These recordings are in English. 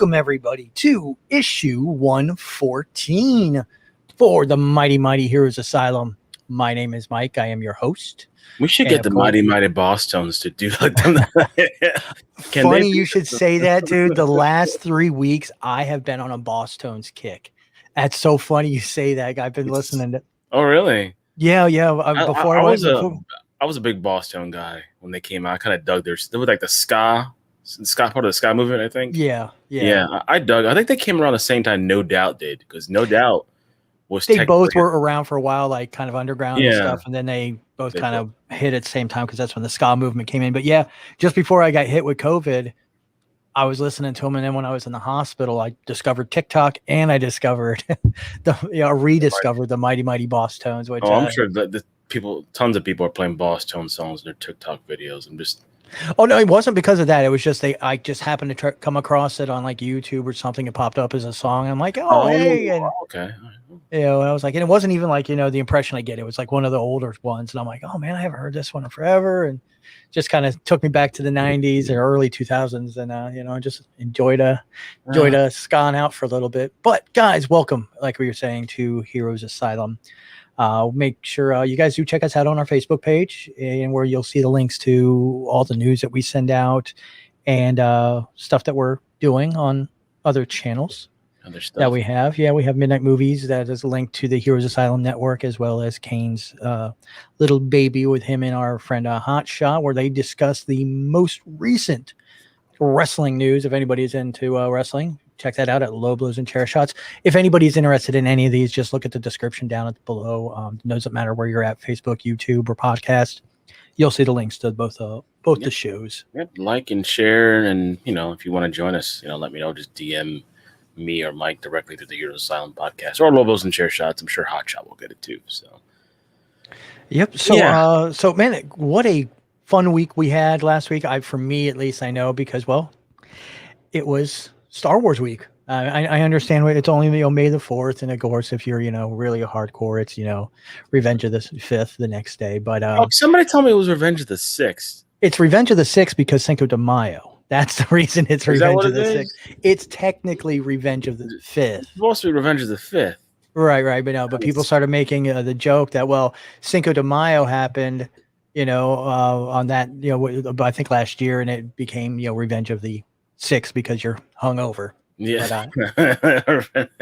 welcome everybody to issue 114 for the Mighty Heroes Asylum. My name is Mike. I am your host. We should get the Mighty Boss Tones to do like them. Funny you should say that, dude. The last 3 weeks, I have been on a Boss Tones kick. That's so funny you say that. I've been listening to. Oh, really? Yeah. Before I was a big Boss Tone guy when they came out. I kind of dug they were like the ska part of the ska movement, I think. Yeah. I dug. I think they came around the same time No Doubt did, because No Doubt was. They both were around for a while, like kind of underground and stuff, and then they both kind of hit at the same time because that's when the ska movement came in. But yeah, just before I got hit with COVID, I was listening to them, and then when I was in the hospital, I discovered TikTok, and I discovered rediscovered the Mighty Boss Tones. Which I'm sure that tons of people are playing Boss Tone songs in their TikTok videos. I'm just. Oh no, it wasn't because of that. It was just I just happened to come across it on like YouTube or something. It popped up as a song. I'm like, hey, and, okay. And I was like, and it wasn't even like the impression I get. It was like one of the older ones, and I'm like, oh man, I haven't heard this one in forever, and just kind of took me back to the '90s or early 2000s, and I just enjoyed sconning out for a little bit. But guys, welcome, like we were saying, to Heroes Asylum. Make sure you guys do check us out on our Facebook page, and where you'll see the links to all the news that we send out and stuff that we're doing on other channels that we have. Yeah, we have Midnight Movies that is linked to the Heroes Asylum Network, as well as Kane's little baby with him and our friend Hot Shot, where they discuss the most recent wrestling news. If anybody's into wrestling, check that out at Low Blows and Chair Shots. If anybody's interested in any of these, just look at the description down below. It doesn't matter where you're at, Facebook, YouTube, or podcast. You'll see the links to both the shows. Yep. Like and share, and if you want to join us, let me know. Just DM me or Mike directly through the Heroes Asylum podcast or Low Blows and Chair Shots. I'm sure Hot Shot will get it too. So. Yep. So so man, what a fun week we had last week. For me at least, I know, because it was Star Wars week. I understand it's only May the 4th, and of course, if you're really a hardcore, it's Revenge of the 5th the next day. But somebody told me it was Revenge of the 6th. It's Revenge of the 6th because Cinco de Mayo. That's the reason it's Revenge of the 6th. It's technically Revenge of the 5th. It's supposed to be Revenge of the 5th. Right. But no, but people started making the joke that Cinco de Mayo happened, on that I think last year, and it became Revenge of the 6th because you're hungover. Yeah.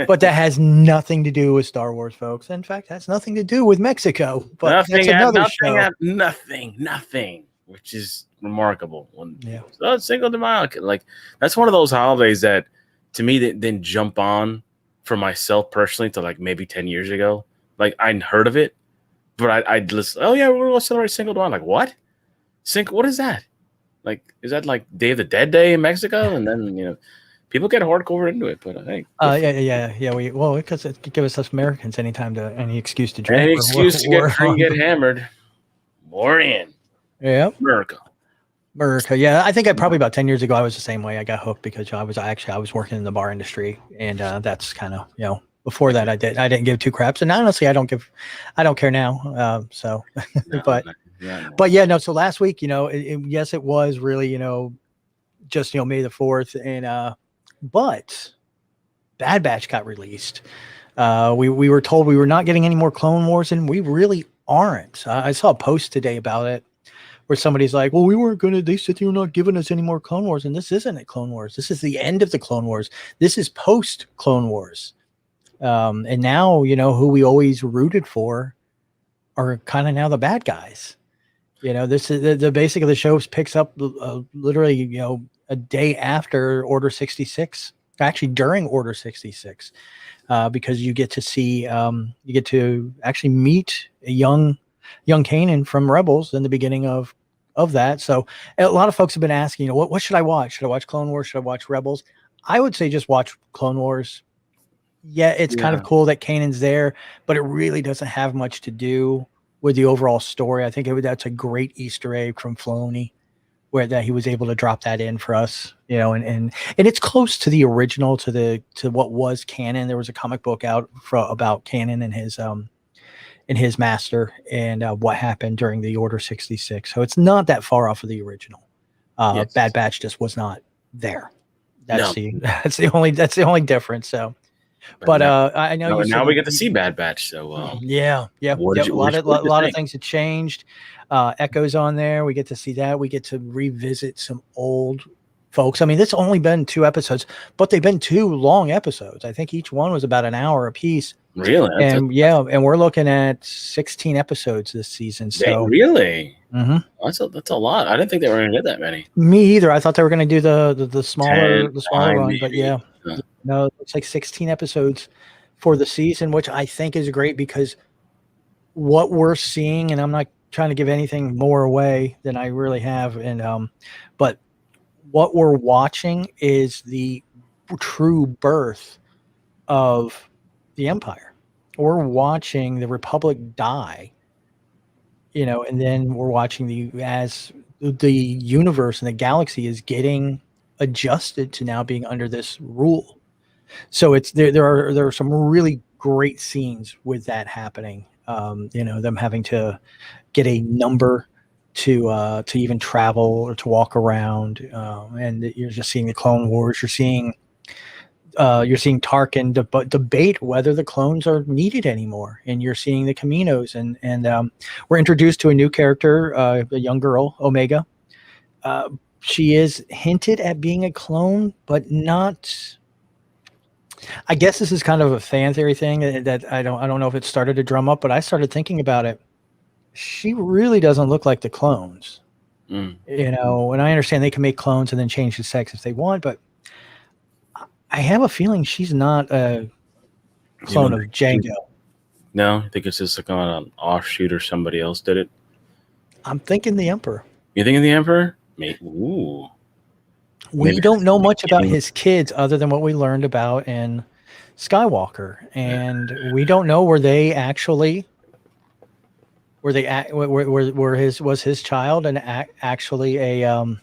But that has nothing to do with Star Wars, folks. In fact, that's nothing to do with Mexico. But that's another show. Nothing, which is remarkable. Cinco de Mayo, like that's one of those holidays that, to me, that didn't jump on for myself personally till like maybe 10 years ago. Like I'd heard of it, but I'd listen. Oh yeah, we're gonna celebrate Cinco de Mayo. Like what? What is that? Like, is that like Day of the Dead Day in Mexico? And then people get hardcore into it, but hey. Because it could give us Americans any excuse to drink. Any excuse to get drunk, get hammered. More in. Yeah. America. Yeah. I think probably about 10 years ago, I was the same way. I got hooked because I was working in the bar industry, and that's kind of, before that I didn't give two craps. And honestly, I don't care now. But yeah, no. So last week, yes, it was really, just, May the 4th, and, but Bad Batch got released. We were told we were not getting any more Clone Wars, and we really aren't. I saw a post today about it where somebody's like, well, we weren't going to, they said you're not giving us any more Clone Wars, and this isn't a Clone Wars. This is the end of the Clone Wars. This is post Clone Wars. And now, who we always rooted for are kind of now the bad guys. This is the basic of the show picks up literally, a day after Order 66, actually during Order 66, because you get to see, you get to actually meet a young Kanan from Rebels in the beginning of that. So a lot of folks have been asking, what should I watch? Should I watch Clone Wars? Should I watch Rebels? I would say just watch Clone Wars. Yeah, it's kind of cool that Kanan's there, but it really doesn't have much to do with the overall story. I think that's a great Easter egg from Filoni, where that he was able to drop that in for us, and it's close to the original, to what was canon. There was a comic book out about Kanan and his master, and what happened during the Order 66. So it's not that far off of the original. Yes. Bad Batch just was not there. That's No. that's the only difference. So, but I know you now said we get to see Bad Batch. So yeah. a lot of things have changed. Echoes on there. We get to see that. We get to revisit some old folks. I mean, it's only been 2 episodes, but they've been 2 long episodes. I think each one was about an hour a piece. Really? And and we're looking at 16 episodes this season. So really, mhm. that's a lot. I didn't think they were going to get that many. Me either. I thought they were going to do the smaller 10, run, maybe. but yeah, Huh. no, it's like 16 episodes for the season, which I think is great because what we're seeing, and I'm not trying to give anything more away than I really have, and but what we're watching is the true birth of the Empire. We're watching the Republic die, and then we're watching as the universe and the galaxy is getting adjusted to now being under this rule. So there are some really great scenes with that happening. Them having to get a number to even travel or to walk around, and you're just seeing the Clone Wars. You're seeing Tarkin debate whether the clones are needed anymore, and you're seeing the Caminos, and we're introduced to a new character, a young girl, Omega. She is hinted at being a clone, but not. I guess this is kind of a fan theory thing that I don't know if it started to drum up, but I started thinking about it. She really doesn't look like the clones, and I understand they can make clones and then change the sex if they want, but I have a feeling she's not a clone of Django. No, I think it's just like on an offshoot or somebody else did it. I'm thinking the Emperor. You thinking the Emperor? Ooh. We don't know much about his kids other than what we learned about in Skywalker, and we don't know were his child and actually a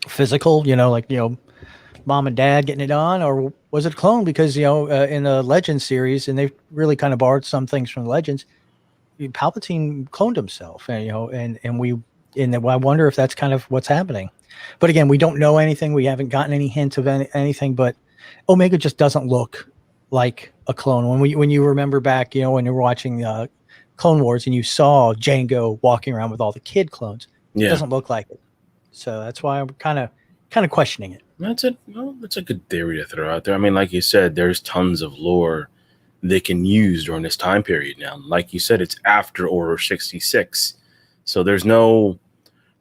physical, mom and dad getting it on, or was it a clone? Because in the Legends series, and they've really kind of borrowed some things from the Legends, Palpatine cloned himself, and I wonder if that's kind of what's happening. But again, we don't know anything. We haven't gotten any hint of anything. But Omega just doesn't look like a clone. When you remember back, when you were watching Clone Wars and you saw Django walking around with all the kid clones, it doesn't look like it. So that's why I'm kind of questioning it. That's a good theory to throw out there. I mean, like you said, there's tons of lore they can use during this time period now. Like you said, it's after Order 66, so there's no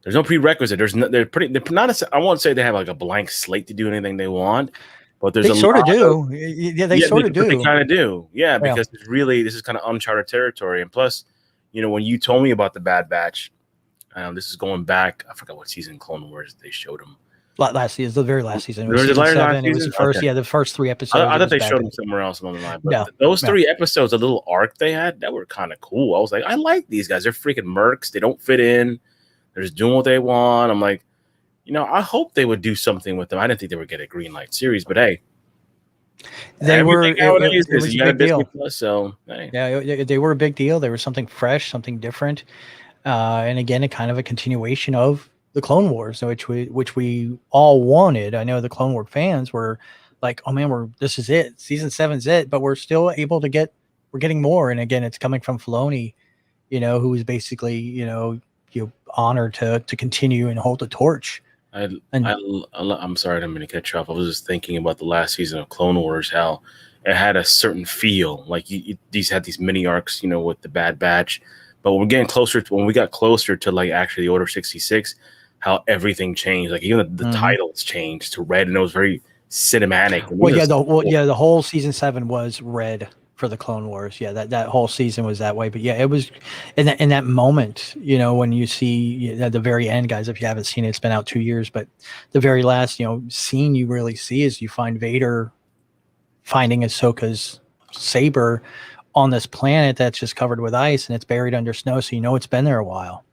prerequisite. They're not. I won't say they have like a blank slate to do anything they want, but they sort of do. They sort of do. They kind of do. Yeah, because this is kind of uncharted territory. And plus, when you told me about the Bad Batch, this is going back. I forgot what season Clone Wars they showed them. Last season, the very last season. It was season 7. It was the first. Okay. Yeah, the first 3 episodes. I thought they showed them somewhere else along the line. But those 3 episodes, a little arc they had, that were kind of cool. I was like, I like these guys. They're freaking mercs. They don't fit in. They're just doing what they want. I'm like, I hope they would do something with them. I didn't think they would get a green light series, but hey, they were. It was a big deal. Plus, so hey. Yeah, they were a big deal. They were something fresh, something different, and again, a kind of a continuation of the Clone Wars, which we all wanted. I know the Clone Wars fans were like, "Oh man, this is it. Season 7's it," but we're still able to we're getting more. And again, it's coming from Filoni, who is basically honored to continue and hold the torch. I'm sorry, I didn't mean to cut you off. I was just thinking about the last season of Clone Wars, how it had a certain feel. Like these had these mini arcs, with the Bad Batch. But when we got closer to like actually Order 66, how everything changed. Like even the titles changed to red, and it was very cinematic. The whole season 7 was red for the Clone Wars. Yeah, that whole season was that way. But yeah, it was in that moment, when you see at the very end, guys, if you haven't seen it, it's been out 2 years, but the very last, scene you really see is you find Vader finding Ahsoka's saber on this planet that's just covered with ice and it's buried under snow. So, it's been there a while.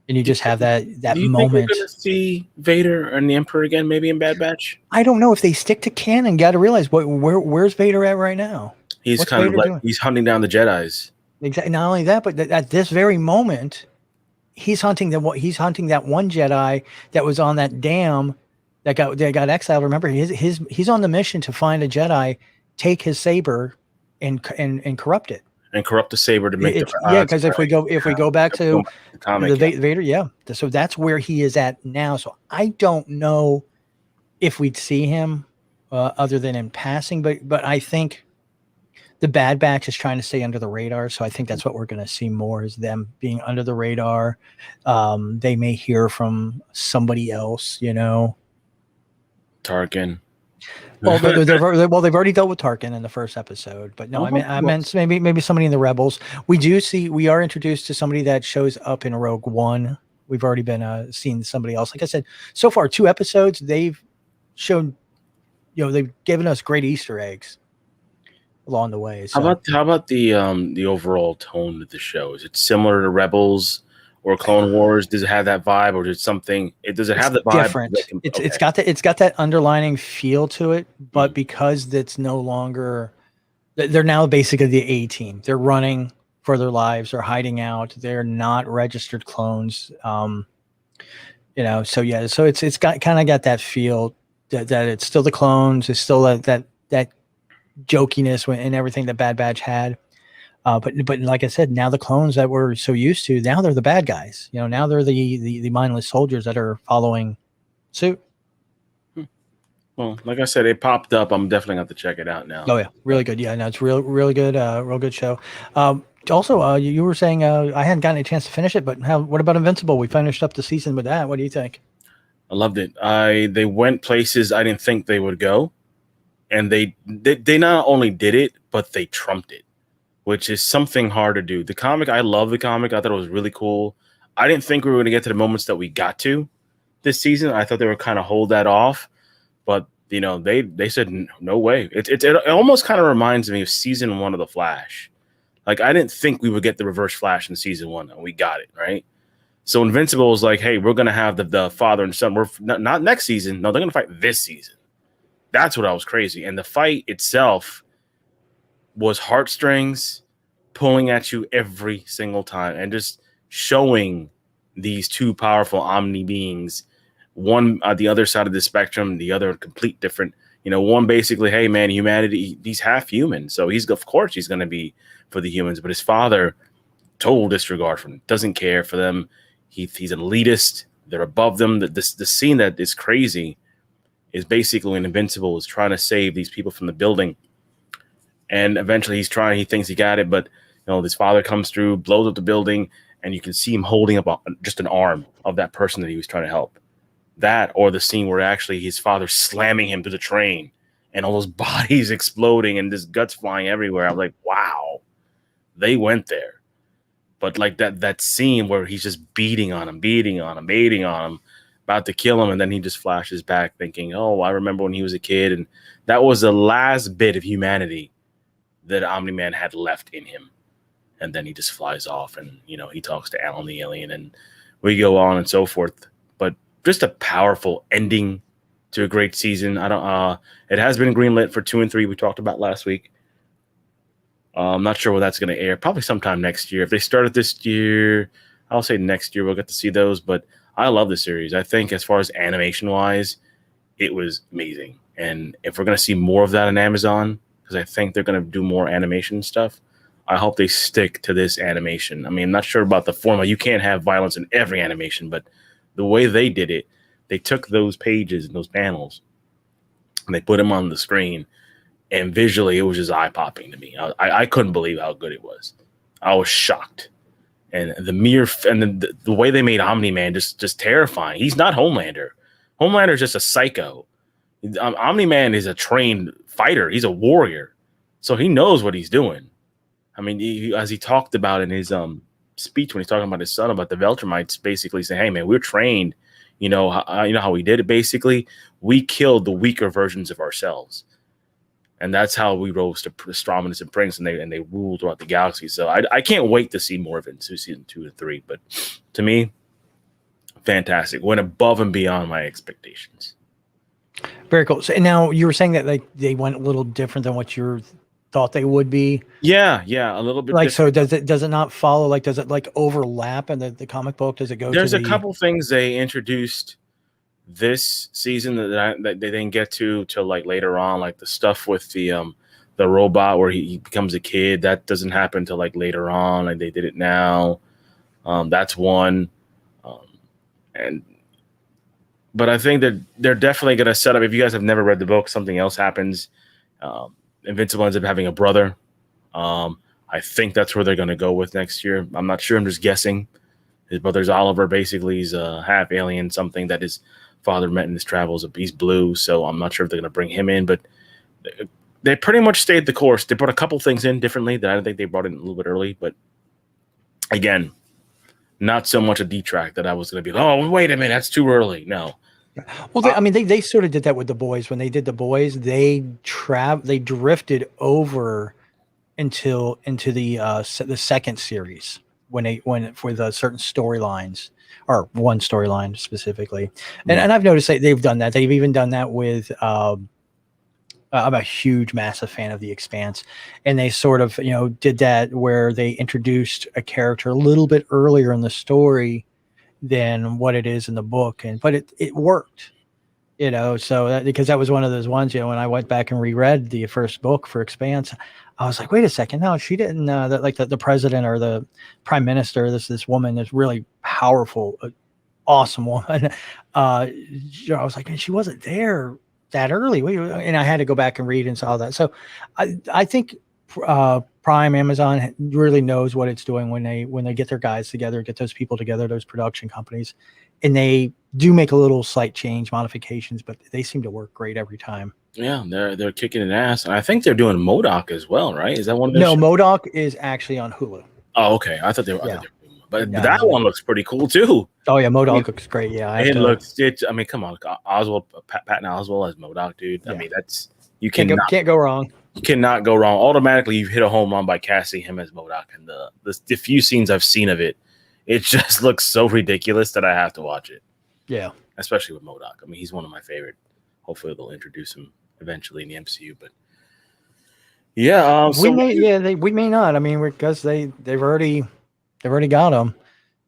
And you just have that moment. Do you think we're going to see Vader and the Emperor again, maybe in Bad Batch? I don't know if they stick to canon. Got to realize where's Vader at right now? He's he's hunting down the Jedis. Exactly. Not only that, but at this very moment, he's hunting that one Jedi that was on that dam that got exiled. Remember, he's on the mission to find a Jedi, take his saber, and corrupt it. And corrupt the saber to make because if we go back to the comic, the Vader, so that's where he is at now. So I don't know if we'd see him other than in passing, but I think the Bad Batch is trying to stay under the radar. So I think that's what we're going to see more, is them being under the radar. They may hear from somebody else, Tarkin. Well, they've already dealt with Tarkin in the first episode, but no, I meant maybe somebody in the Rebels. We are introduced to somebody that shows up in Rogue One. We've already been seeing somebody else. Like I said, so far 2 episodes, they've shown, they've given us great Easter eggs along the way. So. How about the overall tone of the show? Is it similar to Rebels or Clone Wars? Does it have that vibe, or does it have the vibe? Different. It's got that underlining feel to it, but because it's no longer, they're now basically the A team. They're running for their lives. They're hiding out. They're not registered clones. So it's got that feel that it's still the clones. It's still that jokiness and everything that Bad Batch had. But like I said, now the clones that we're so used to, now they're the bad guys. Now they're the mindless soldiers that are following suit. Well, like I said, it popped up. I'm definitely going to check it out now. Oh yeah, really good. Yeah, no, it's really good. Real good show. Also, you were saying I hadn't gotten a chance to finish it, but what about Invincible? We finished up the season with that. What do you think? I loved it. They went places I didn't think they would go, and they not only did it, but they trumped it, which is something hard to do. The comic, I love the comic. I thought it was really cool. I didn't think we were going to get to the moments that we got to this season. I thought they were kind of hold that off, but they said no way. It almost kind of reminds me of season 1 of The Flash. Like, I didn't think we would get the Reverse Flash in season 1, and we got it, right? So Invincible was like, hey, we're going to have the father and son. We're not next season. No, they're going to fight this season. That's what I was crazy. And the fight itself was heartstrings pulling at you every single time, and just showing these 2 powerful omni beings, one on the other side of the spectrum, the other complete different. One basically, hey man, humanity, he's half human, so of course he's going to be for the humans, but his father, total disregard for them, doesn't care for them. He's an elitist. They're above them. The scene that is crazy is basically when Invincible is trying to save these people from the building. And eventually he thinks he got it, but this father comes through, blows up the building, and you can see him holding up just an arm of that person that he was trying to help. That, or the scene where actually his father slamming him to the train and all those bodies exploding and just guts flying everywhere. I'm like, wow, they went there. But like that scene where he's just beating on him, about to kill him, and then he just flashes back thinking, oh, I remember when he was a kid, and that was the last bit of humanity that Omni-Man had left in him. And then he just flies off, and he talks to Alan the alien, and we go on and so forth. But just a powerful ending to a great season. It has been greenlit for 2 and 3. We talked about last week. I'm not sure when that's going to air. Probably sometime next year. If they start it this year, I'll say next year we'll get to see those. But I love the series. I think as far as animation wise, it was amazing. And if we're going to see more of that on Amazon, because I think they're going to do more animation stuff, I hope they stick to this animation. I mean, I'm not sure about the format. You can't have violence in every animation, but the way they did it, they took those pages and those panels and they put them on the screen, and visually it was just eye-popping to me. I couldn't believe how good it was. I was shocked. And the way they made Omni-Man just terrifying. He's not Homelander. Homelander is just a psycho. Omni-Man is a trained fighter. He's a warrior. So he knows what he's doing. I mean, as he talked about in his speech when he's talking about his son, about the Veltramites, basically saying, hey, man, we're trained. You know how we did it, basically? We killed the weaker versions of ourselves. And that's how we rose to Strominus and Prince, and they ruled throughout the galaxy. So I can't wait to see more of it in season 2 and 3. But to me, fantastic. Went above and beyond my expectations. Very cool. So now you were saying that they went a little different than what you thought they would be. Yeah, a little bit. Like, different. So does it not follow? Like, does it like overlap in the comic book? Does it go? There's a couple things they introduced this season that they didn't get to till like later on, like the stuff with the robot where he becomes a kid. That doesn't happen till like later on. Like they did it now. That's one. And but I think that they're definitely going to set up. If you guys have never read the book, something else happens. Invincible ends up having a brother. I think that's where they're going to go with next year. I'm not sure. I'm just guessing. His brother's Oliver. Basically, he's a half alien, something that his father met in his travels. He's blue, so I'm not sure if they're going to bring him in. But they pretty much stayed the course. They brought a couple things in differently that I don't think they brought in a little bit early. But again, not so much a detract that I was going to be like, oh, wait a minute, that's too early. No. Well, they sort of did that with the boys. When they did the boys, they drifted over into the second series when for the certain storylines, or one storyline specifically. And I've noticed they've done that. They've even done that with I'm a huge, massive fan of The Expanse, and they sort of did that where they introduced a character a little bit earlier in the story than what it is in the book, but it worked, so because that was one of those ones, when I went back and reread the first book for Expanse, I was like, wait a second, no, she didn't, like the president or the prime minister, this woman, this really powerful, awesome woman, I was like, man, she wasn't there that early, and I had to go back and read and saw that. So I think Prime, Amazon really knows what it's doing when they get their guys together, get those people together, those production companies, and they do make a little slight change, modifications, but they seem to work great every time. Yeah, they're kicking an ass, and I think they're doing MODOK as well, right? Is that one of their No, MODOK is actually on Hulu. Oh, okay. I thought they were. Yeah. But that one looks pretty cool too. Oh yeah, MODOK looks great. Yeah, I mean, come on, Oswald, Patton Oswalt as MODOK, dude. Yeah. I mean, that's can't go wrong. You cannot go wrong. Automatically, you've hit a home run by casting him as MODOK, and the few scenes I've seen of it, it just looks so ridiculous that I have to watch it. Yeah, especially with MODOK. I mean, he's one of my favorite. Hopefully, they'll introduce him eventually in the MCU, but yeah, we may not. I mean, because they've already got him.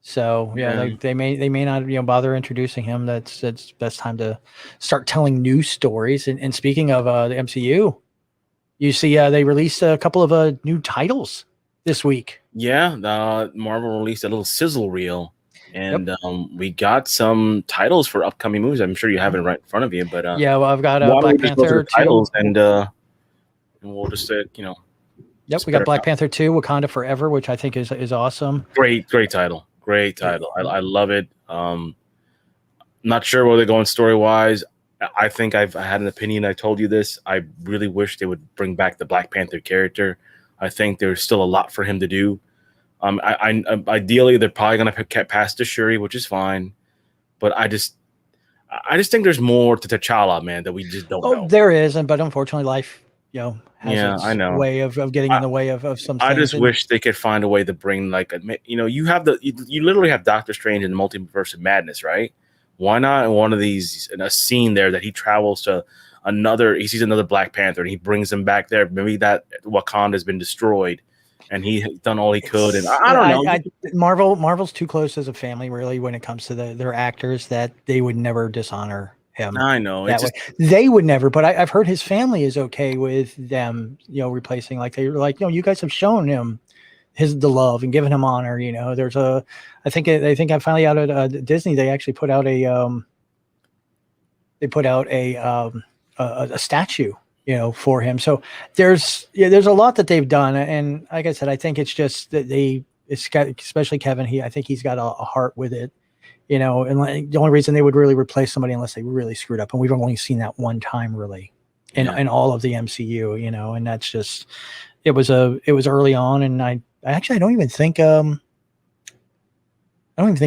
So yeah, they may not bother introducing him. That's best time to start telling new stories. And speaking of the MCU, you see they released a couple of new titles this week. Yeah, Marvel released a little sizzle reel, and we got some titles for upcoming movies. I'm sure you have it right in front of you, but well, I've got Black Panther 2. Titles, and we'll just say Yep, we got Black Panther 2, Wakanda Forever, which I think is awesome. Great title. Great title. I love it. Not sure where they're going story-wise. I think I had an opinion. I told you this. I really wish they would bring back the Black Panther character. I think there's still a lot for him to do. Ideally, they're probably going to get past the Shuri, which is fine. But I just think there's more to T'Challa, man, that we just don't know. There is, but unfortunately, life, has I know. way of getting in the way of some things. I just wish they could find a way to bring you literally have Doctor Strange in the Multiverse of Madness, right? Why not in one of these, in a scene there that he travels to he sees another Black Panther and he brings him back there. Maybe that Wakanda has been destroyed and he's done all he could. And I don't know. Marvel's too close as a family, really, when it comes to their actors, that they would never dishonor him. I know they would never, but I've heard his family is okay with them, replacing, like they were like, you guys have shown him the love and given him honor. There's I think I finally out at Disney, they actually put out a statue, for him. So there's a lot that they've done, and like I said, I think it's just that especially Kevin, I think he's got a heart with it. And like, the only reason they would really replace somebody unless they really screwed up, and we've only seen that one time really in all of the MCU, and that's just it was early on, and I don't even think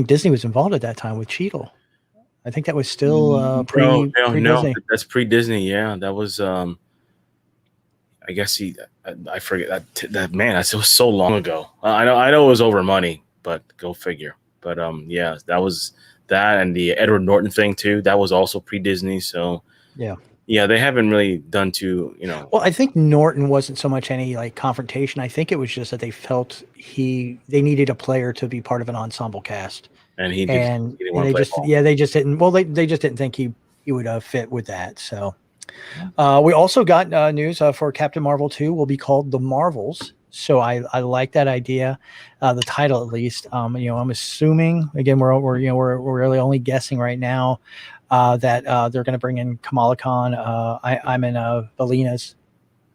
Disney was involved at that time with Cheadle. I think that was still pre-Disney. That's pre-Disney. Yeah, that was. I guess I forget that man. That was so long ago. I know it was over money, but go figure. But yeah, that was that, and the Edward Norton thing too. That was also pre-Disney. So yeah, they haven't really done too. Well, I think Norton wasn't so much any like confrontation. I think it was just that they felt they needed a player to be part of an ensemble cast. And he and didn't want they to play just ball. they just didn't. Well, they just didn't think he would fit with that. So we also got news for Captain Marvel 2 will be called The Marvels. So I like that idea, the title at least. I'm assuming again we're really only guessing right now that they're going to bring in Kamala Khan. I'm in Alina's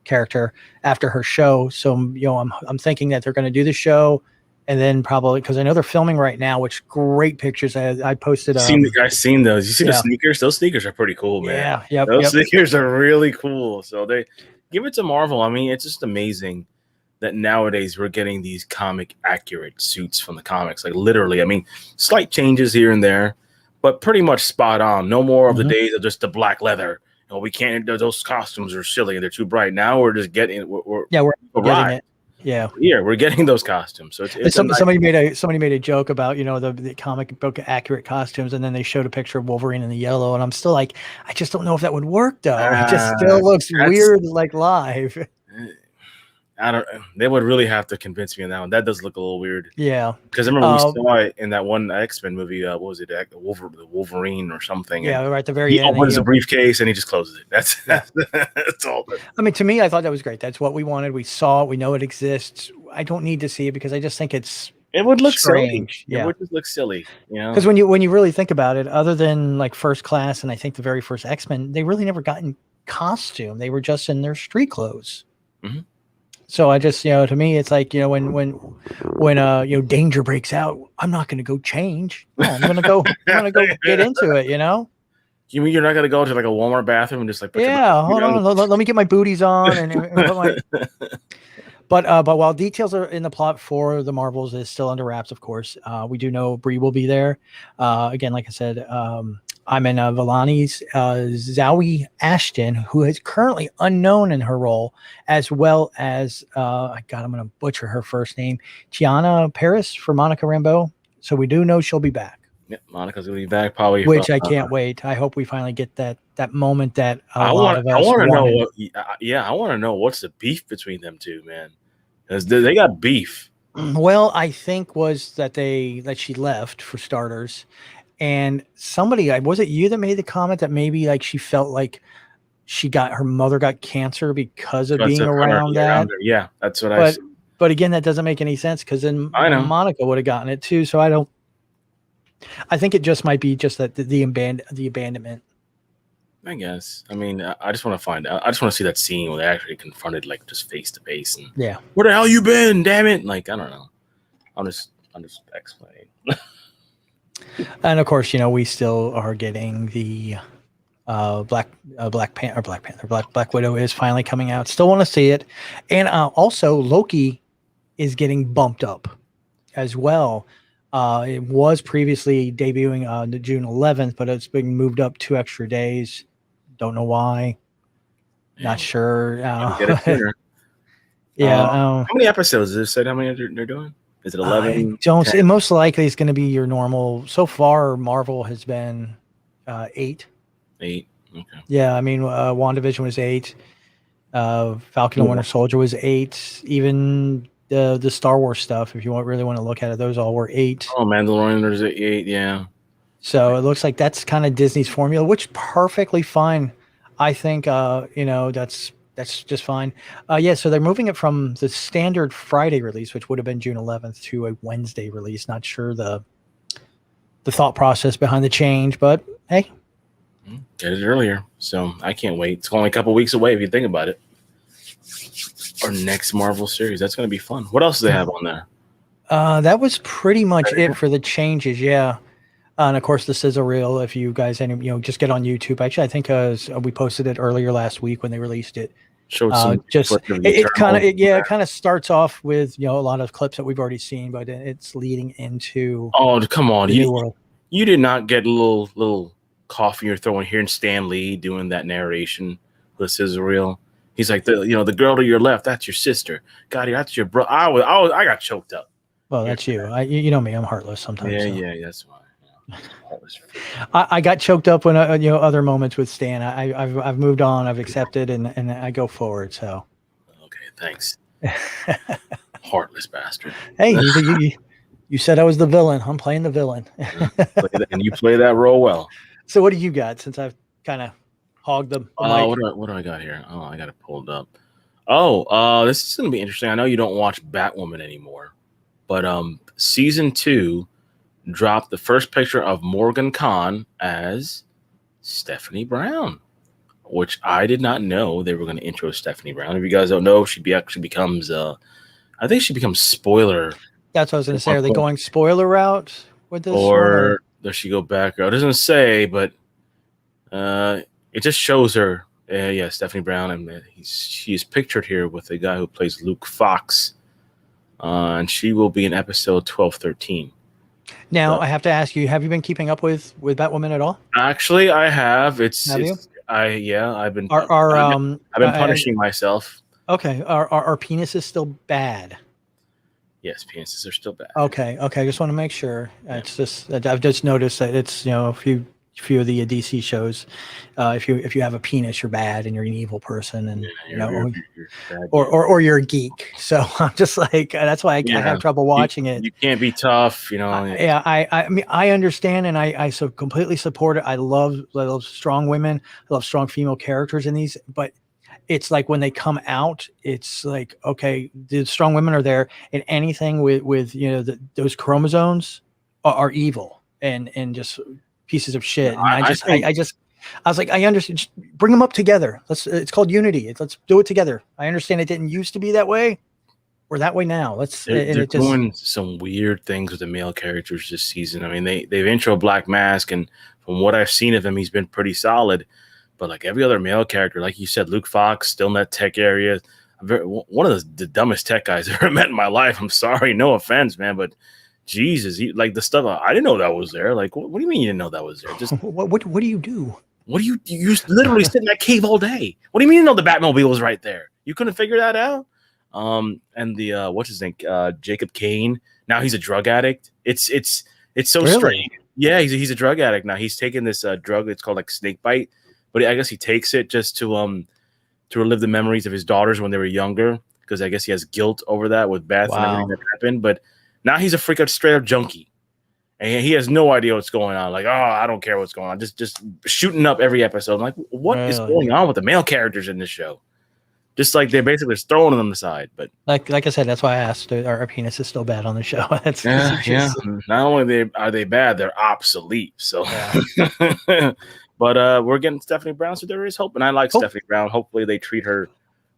character after her show. So I'm thinking that they're going to do the show, and then probably because I know they're filming right now, which great pictures I posted. I've seen those. You see the Yeah. sneakers? Those sneakers are pretty cool, man. Yeah, yep, Those yep. sneakers are really cool. So they give it to Marvel. I mean, it's just amazing that nowadays we're getting these comic accurate suits from the comics. Like literally, I mean, slight changes here and there, but pretty much spot on. No more of the days of just the black leather. We can't. Those costumes are silly. They're too bright. Now we're just getting. We're getting it. Yeah, we're getting those costumes. So it's somebody made a joke about the comic book accurate costumes, and then they showed a picture of Wolverine in the yellow, and I'm still like, I just don't know if that would work though. It just still looks weird, like live. I don't. They would really have to convince me on that one. That does look a little weird. Yeah, because I remember we saw it in that one X-Men movie. What was it? The Wolverine or something. Yeah, right at the very end. He opens the briefcase and he just closes it. That's all. I mean, to me, I thought that was great. That's what we wanted. We saw it. We know it exists. I don't need to see it because I just think it would look strange. Silly. Yeah, it would just look silly. Because when you really think about it, other than like First Class and I think the very first X-Men, they really never got in costume. They were just in their street clothes. Mm-hmm. So I just, to me, it's like, when danger breaks out, I'm not going to go change. No, I'm going to go get into it, You mean you're not going to go to like a Walmart bathroom and just like, hold on. Let me get my booties on and put my, but while details are in the plot for the Marvels is still under wraps, of course, we do know Brie will be there. Again, like I said, I'm in Vellani's Zoe Ashton, who is currently unknown in her role, as well as I'm going to butcher her first name, Tiana Paris for Monica Rambeau. So we do know she'll be back. Yeah, Monica's gonna be back probably. Which I can't wait. I hope we finally get that moment that I want to know. I want to know what's the beef between them two, man, because they got beef. Well, I think was that she left for starters. And somebody, was it you that made the comment that maybe like she felt like her mother got cancer because of being around that? Yeah, that's what I said. But again, that doesn't make any sense because then Monica would have gotten it too. So I think it just might be just that the abandonment. I guess. I mean, I just want to find out. I just want to see that scene where they actually confronted, like, just face to face. And where the hell you been? Damn it! Like, I don't know. I'm just explaining. And of course, we still are getting the Black Widow is finally coming out. Still want to see it, and also Loki is getting bumped up as well. It was previously debuting on June 11th, but it's been moved up 2 extra days. Don't know why. Not sure. Get it sooner. How many episodes? Is it said how many they're doing? Is it 11? Don't say. Most likely it's going to be your normal. So far, Marvel has been 8. 8. Okay. Yeah, I mean, WandaVision was 8. Falcon and Winter Soldier was 8. Even the Star Wars stuff, if you really want to look at it, those all were 8. Oh, Mandalorian, there's 8. Yeah. So it looks like that's kind of Disney's formula, which perfectly fine. I think that's just fine. So they're moving it from the standard Friday release, which would have been June 11th, to a Wednesday release. Not sure the thought process behind the change, but hey. Get it earlier. So I can't wait. It's only a couple weeks away if you think about it. Our next Marvel series. That's going to be fun. What else do they have on there? That was pretty much it for the changes. Yeah. And of course, the sizzle reel. If you guys, just get on YouTube. Actually, I think we posted it earlier last week when they released it. Showed some. It kind of starts off with a lot of clips that we've already seen, but it's leading into. Oh, come on! You did not get a little cough in your throat when hearing Stan Lee doing that narration with the sizzle reel. He's like the girl to your left. That's your sister. God, that's your bro. I got choked up. Well, that's you. You know me. I'm heartless sometimes. Yeah, that's why. I got choked up when other moments with Stan. I've moved on. I've accepted, and I go forward. So, okay, thanks. Heartless bastard. Hey, You said I was the villain. I'm playing the villain. And you play that role well. So what do you got? Since I've kind of hogged the mic. What do I got here? Oh, I got it pulled up. Oh, this is gonna be interesting. I know you don't watch Batwoman anymore, but season 2 dropped the first picture of Morgan Khan as Stephanie Brown, which I did not know they were going to intro Stephanie Brown. If you guys don't know, she actually becomes I think she becomes spoiler. That's what I was going to say. Are they going spoiler route with this? Or does she go back? It doesn't say, but it just shows her. Yeah, Stephanie Brown, and she's pictured here with the guy who plays Luke Fox, and she will be in episode 12-13. Now, I have to ask you: have you been keeping up with Batwoman at all? Actually, I have. Have you? I've been. I've been punishing myself. Okay. Are penises still bad? Yes, penises are still bad. Okay. I just want to make sure. Yeah. It's just I've just noticed that it's a few of the DC shows. If you have a penis, you're bad and you're an evil person, and you're bad, or you're a geek. So I'm just like that's why I have trouble watching it. You can't be tough, I mean I understand, and I so completely support it. I love strong women. I love strong female characters in these, but it's like when they come out, it's like, okay, the strong women are there, and anything with those chromosomes are evil and just pieces of shit. And I was like, I understand. Just bring them up together. It's called unity. Let's do it together. I understand it didn't used to be that way. We're that way now. They're doing some weird things with the male characters this season. I mean, they've intro Black Mask, and from what I've seen of him, he's been pretty solid. But like every other male character, like you said, Luke Fox, still in that tech area. One of the dumbest tech guys I've ever met in my life. I'm sorry, no offense, man, but Jesus, like the stuff I didn't know that was there. Like, what do you mean you didn't know that was there? Just what do you do? What do you literally sit in that cave all day? What do you mean you know the Batmobile was right there? You couldn't figure that out? And the what's his name? Jacob Kane. Now he's a drug addict. It's so really? strange. Yeah, he's a drug addict now. He's taking this drug that's called like snake bite, but I guess he takes it just to relive the memories of his daughters when they were younger, because I guess he has guilt over that with Beth and everything that happened. But now he's a freak out straight up junkie, and he has no idea what's going on. Like, I don't care what's going on. Just shooting up every episode. I'm like, what is going on with the male characters in this show? Just like they're basically throwing them aside. But like I said, that's why I asked, are penis is still bad on the show? Yeah. Not only are they bad, they're obsolete. So, but we're getting Stephanie Brown, so there is hope, and I like Stephanie Brown. Hopefully, they treat her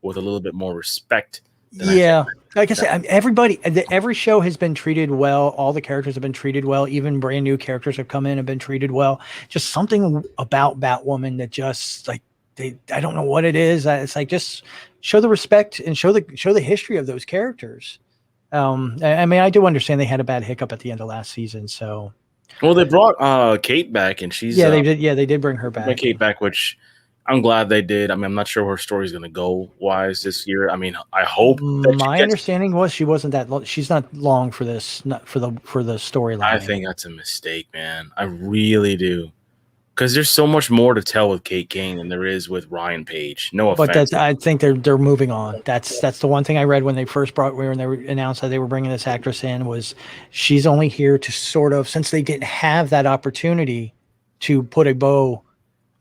with a little bit more respect. Like I said, every show has been treated well. All the characters have been treated well. Even brand new characters have come in and been treated well. Just something about Batwoman that just like I don't know what it is. It's like just show the respect and show the history of those characters. I mean, I do understand they had a bad hiccup at the end of last season. So, well, they brought Kate back, and she's they did. Yeah, they did bring her back. Kate back, which I'm glad they did. I mean, I'm not sure where her story's going to go wise this year. I mean, I hope. My understanding was she wasn't that long. She's not long for this, not for the storyline. I think that's a mistake, man. I really do. Because there's so much more to tell with Kate Kane than there is with Ryan Page. No offense. But I think they're moving on. That's the one thing I read when they announced that they were bringing this actress in, was she's only here to sort of, since they didn't have that opportunity to put a bow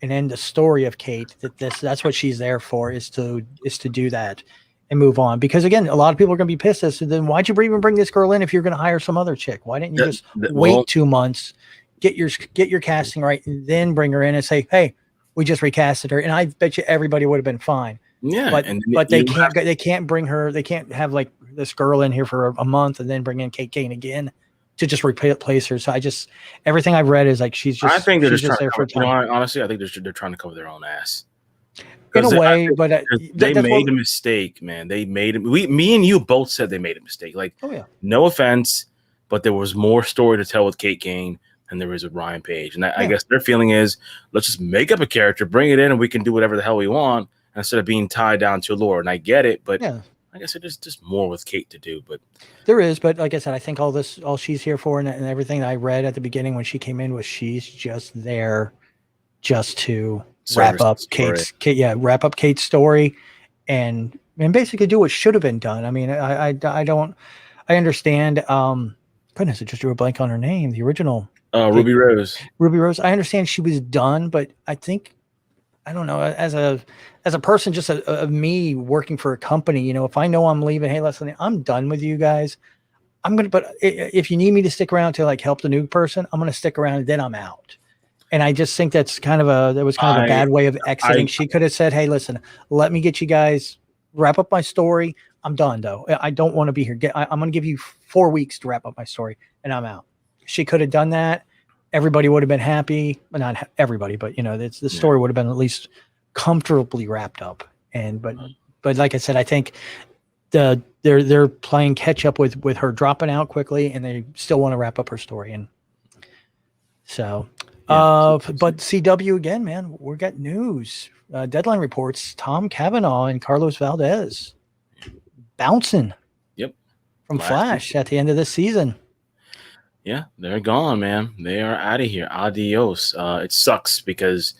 and end the story of Kate, that's what she's there for, is to do that and move on. Because again, a lot of people are going to be pissed as to, then why'd you even bring this girl in if you're going to hire some other chick? Why didn't you just wait 2 months? Get your casting right, and then bring her in and say, "Hey, we just recasted her," and I bet you everybody would have been fine. Yeah, but they can't bring her. They can't have like this girl in here for a month and then bring in Kate Kane again to just replace her. So everything I've read is like she's just. I think they're just there for time. Honestly, I think they're trying to cover their own ass. In a way, but they made a mistake, man. They made it. Me and you both said they made a mistake. Like, no offense, but there was more story to tell with Kate Kane and there is with Ryan Page. And I guess their feeling is, let's just make up a character, bring it in, and we can do whatever the hell we want instead of being tied down to a lore. And I get it, but I guess there's just more with Kate to do. But there is, but like I said, I think all she's here for and everything that I read at the beginning when she came in was she's just there just to wrap up Kate's story and basically do what should have been done. I mean, I understand Goodness, I just drew a blank on her name. The original Ruby Rose. Ruby Rose. I understand she was done, but I think I don't know. As a person, just of me working for a company, you know, if I know I'm leaving, hey, listen, I'm done with you guys. I'm gonna. But if you need me to stick around to like help the new person, I'm gonna stick around, and then I'm out. And I just think that was kind of a bad way of exiting. She could have said, hey, listen, let me get you guys wrap up my story. I'm done though. I don't want to be here. I'm going to give you 4 weeks to wrap up my story and I'm out. She could have done that. Everybody would have been happy. Well, not everybody, but you know, the story would have been at least comfortably wrapped up. But like I said, I think they're playing catch up with her dropping out quickly and they still want to wrap up her story. And so, but CW again, man, we got news. Deadline reports Tom Cavanaugh and Carlos Valdez bouncing from Flash at the end of this season. Yeah, they're gone, man. They are out of here. Adios. It sucks because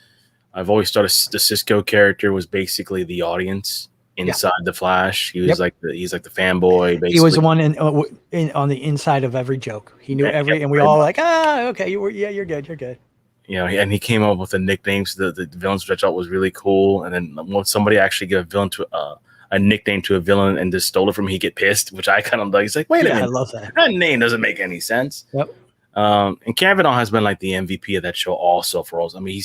I've always thought the Cisco character was basically the audience inside the Flash. He was he's like the fanboy. Basically. He was the one on the inside of every joke. He knew and we all like, okay, you're good. You know, and he came up with the nicknames to the villains, which I thought was really cool. And then when somebody actually gave a nickname to a villain and just stole it from him, he get pissed, which I kind of like. He's like, wait a minute, I love that. That name doesn't make any sense. Yep. And Kavanaugh has been like the MVP of that show also for us. I mean,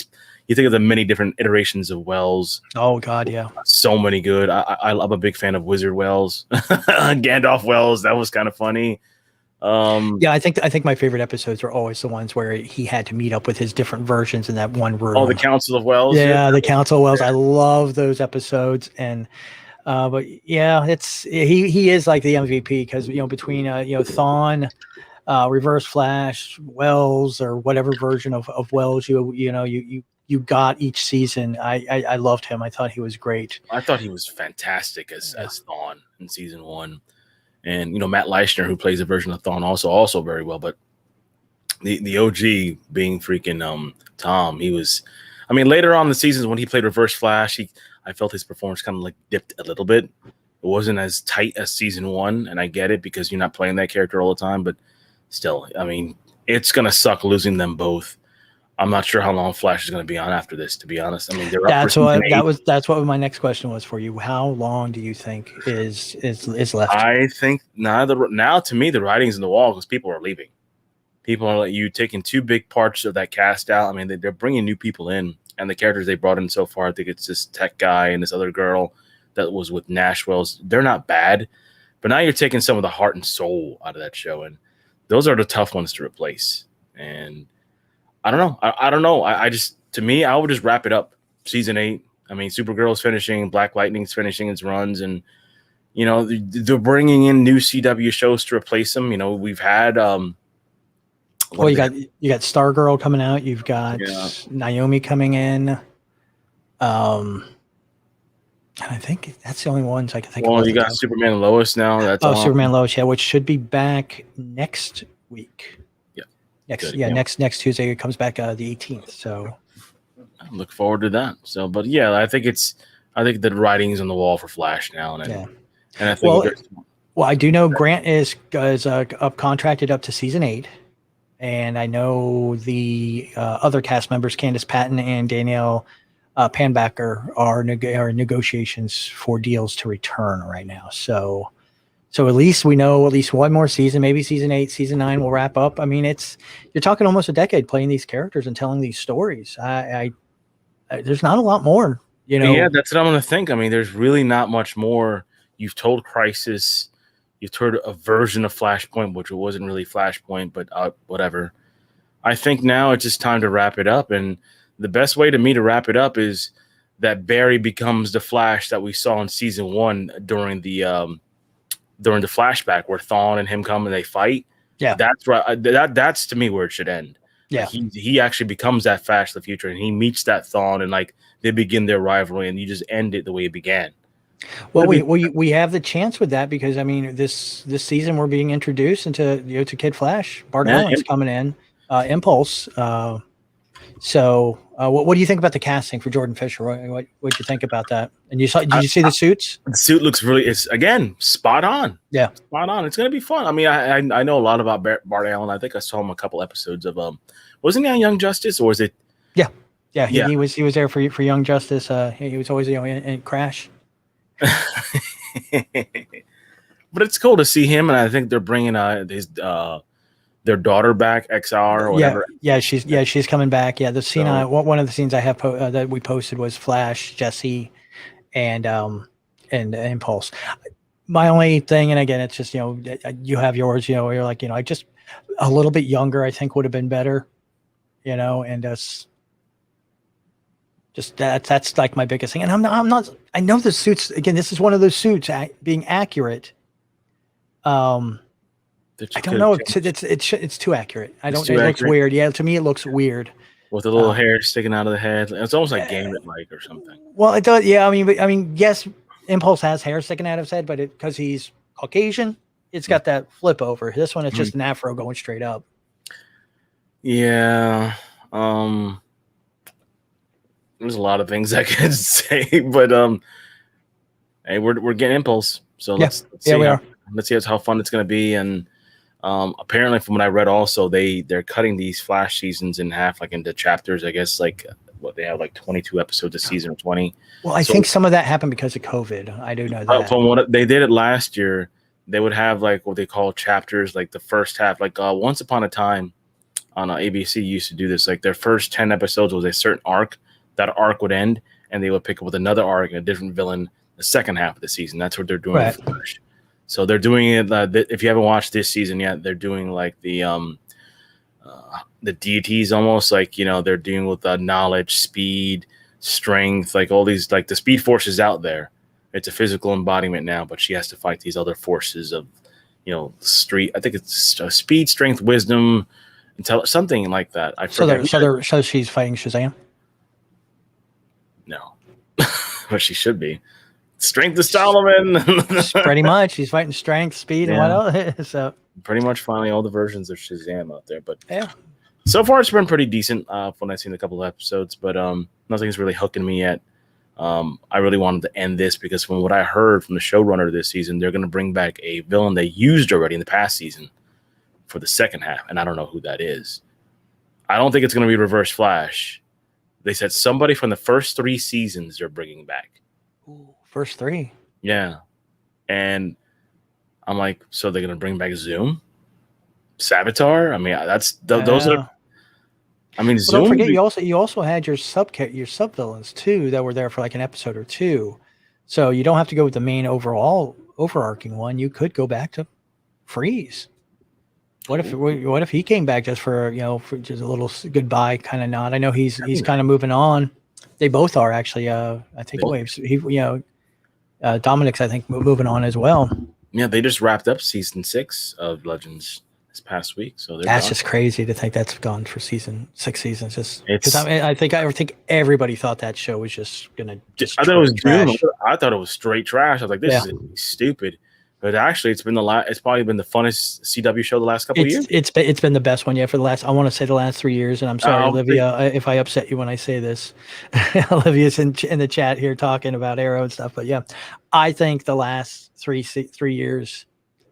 you think of the many different iterations of Wells. Oh God, yeah. So many good. I'm a big fan of Wizard Wells, Gandalf Wells. That was kind of funny. I think my favorite episodes are always the ones where he had to meet up with his different versions in that one room. Oh, the Council of Wells. Yeah, the Council of Wells. I love those episodes. And but yeah, it's he is like the MVP because you know between Thawne, Reverse Flash, Wells, or whatever version of Wells you got each season. I loved him. I thought he was great. I thought he was fantastic as Thawne in season 1. And, you know, Matt Leishner, who plays a version of Thawne, also very well. But the OG being freaking Tom, he was – I mean, later on in the seasons when he played Reverse Flash, I felt his performance kind of like dipped a little bit. It wasn't as tight as season 1, and I get it because you're not playing that character all the time. But still, I mean, it's going to suck losing them both. I'm not sure how long Flash is going to be on after this, to be honest. I mean, that's what my next question was for you. How long do you think is left? I think now to me the writing's in the wall because people are leaving. People are like you taking 2 big parts of that cast out. I mean, they're bringing new people in, and the characters they brought in so far, I think it's this tech guy and this other girl that was with Nashwell's. They're not bad, but now you're taking some of the heart and soul out of that show, and those are the tough ones to replace. And I don't know. I don't know. I just, to me, I would just wrap it up. Season 8. I mean, Supergirl's finishing, Black Lightning's finishing its runs, and you know they're bringing in new CW shows to replace them. You know, we've had. You got Stargirl coming out. You've got Naomi coming in. And I think that's the only ones I can think of. Well, you got Superman and Lois now. That's Superman and Lois, which should be back next week. Next Tuesday it comes back the 18th. So I look forward to that. So, but yeah, I think the writing's on the wall for Flash now, and I think I do know Grant is up contracted up to season 8, and I know the other cast members, Candace Patton and Danielle Panbacker, are in negotiations for deals to return right now. So at least we know at least one more season, maybe season 8, season 9 will wrap up. I mean, you're talking almost a decade playing these characters and telling these stories. There's not a lot more, you know. Yeah, that's what I'm going to think. I mean, there's really not much more. You've told Crisis, you've told a version of Flashpoint, which wasn't really Flashpoint, but whatever. I think now it's just time to wrap it up. And the best way to me to wrap it up is that Barry becomes the Flash that we saw in season 1 during the flashback where Thawne and him come and they fight. Yeah, that's right. That's to me where it should end. Yeah, like he actually becomes that Flash of the future, and he meets that Thawne, and like they begin their rivalry, and you just end it the way it began. Well, we have the chance with that because I mean this season we're being introduced into to Kid Flash. Bart Allen's coming in, Impulse. So, what do you think about the casting for Jordan Fisher? What you think about that? And did you see the suits? The suit looks it's again spot on. Yeah, spot on. It's gonna be fun. I mean, I know a lot about Bart Allen. I think I saw him a couple episodes of wasn't he on Young Justice, or was it? Yeah. He was there for Young Justice. He was always in Crash. But it's cool to see him, and I think they're bringing their daughter back, XR or whatever. She's coming back. Yeah, the scene. One of the scenes I have that we posted was Flash, Jesse, and Impulse. My only thing, and again, it's just you have yours. You're like I just a little bit younger. I think would have been better. And just that's like my biggest thing. And I'm not. I know the suits. Again, this is one of those suits being accurate. I don't know. It's too accurate. It looks weird. Yeah, to me it looks weird. With a little hair sticking out of the head. It's almost like Game and Mike or something. Well, it does. Yeah, I mean, yes, Impulse has hair sticking out of his head, but because he's Caucasian, it's got that flip over. This one is just an afro going straight up. Yeah. There's a lot of things I could say, but hey, we're getting Impulse, so let's see. We are. Let's see how fun it's going to be. And apparently, from what I read, also they're cutting these Flash seasons in half, like into chapters. I guess like they have like 22 episodes a season or 20. Well, I think some of that happened because of COVID. I do know that. From what they did it last year, they would have like what they call chapters, like the first half. Like Once Upon a Time on ABC used to do this. Like their first 10 episodes was a certain arc. That arc would end, and they would pick up with another arc and a different villain the second half of the season. That's what they're doing with Flash. So they're doing it. If you haven't watched this season yet, they're doing like the deities almost, like they're dealing with knowledge, speed, strength, like all these, like the Speed Force is out there. It's a physical embodiment now, but she has to fight these other forces of street. I think it's speed, strength, wisdom, something like that. I forget. So she's fighting Shazam. No, but she should be. Strength of Solomon. Pretty much. He's fighting strength, speed, and what else? So pretty much finally all the versions of Shazam out there. But yeah, so far it's been pretty decent when I've seen a couple of episodes, but nothing's really hooking me yet. I really wanted to end this because from what I heard from the showrunner this season, they're going to bring back a villain they used already in the past season for the second half, and I don't know who that is. I don't think it's going to be Reverse Flash. They said somebody from the first 3 seasons they're bringing back. Ooh, first 3? Yeah. And I'm like, so they're going to bring back Zoom? Savitar? I mean, those are... I mean, Zoom... Don't forget, you also had your sub-villains, too, that were there for like an episode or 2. So you don't have to go with the main overarching one. You could go back to Freeze. What if he came back just for for just a little goodbye kind of nod? I know he's kind of moving on. They both are actually. I think Dominic's I think moving on as well. Yeah, they just wrapped up season 6 of Legends this past week, so that's just crazy to think that's gone for 6 seasons. Just because I think everybody thought that show was just gonna. I thought it was trash. I thought it was straight trash. I was like, this is stupid. But actually, it's probably been the funnest CW show the last couple of years. It's been the best one for the last. I want to say the last 3 years. And I'm sorry, Olivia, if I upset you when I say this. Olivia's in the chat here talking about Arrow and stuff. But yeah, I think the last 3 years,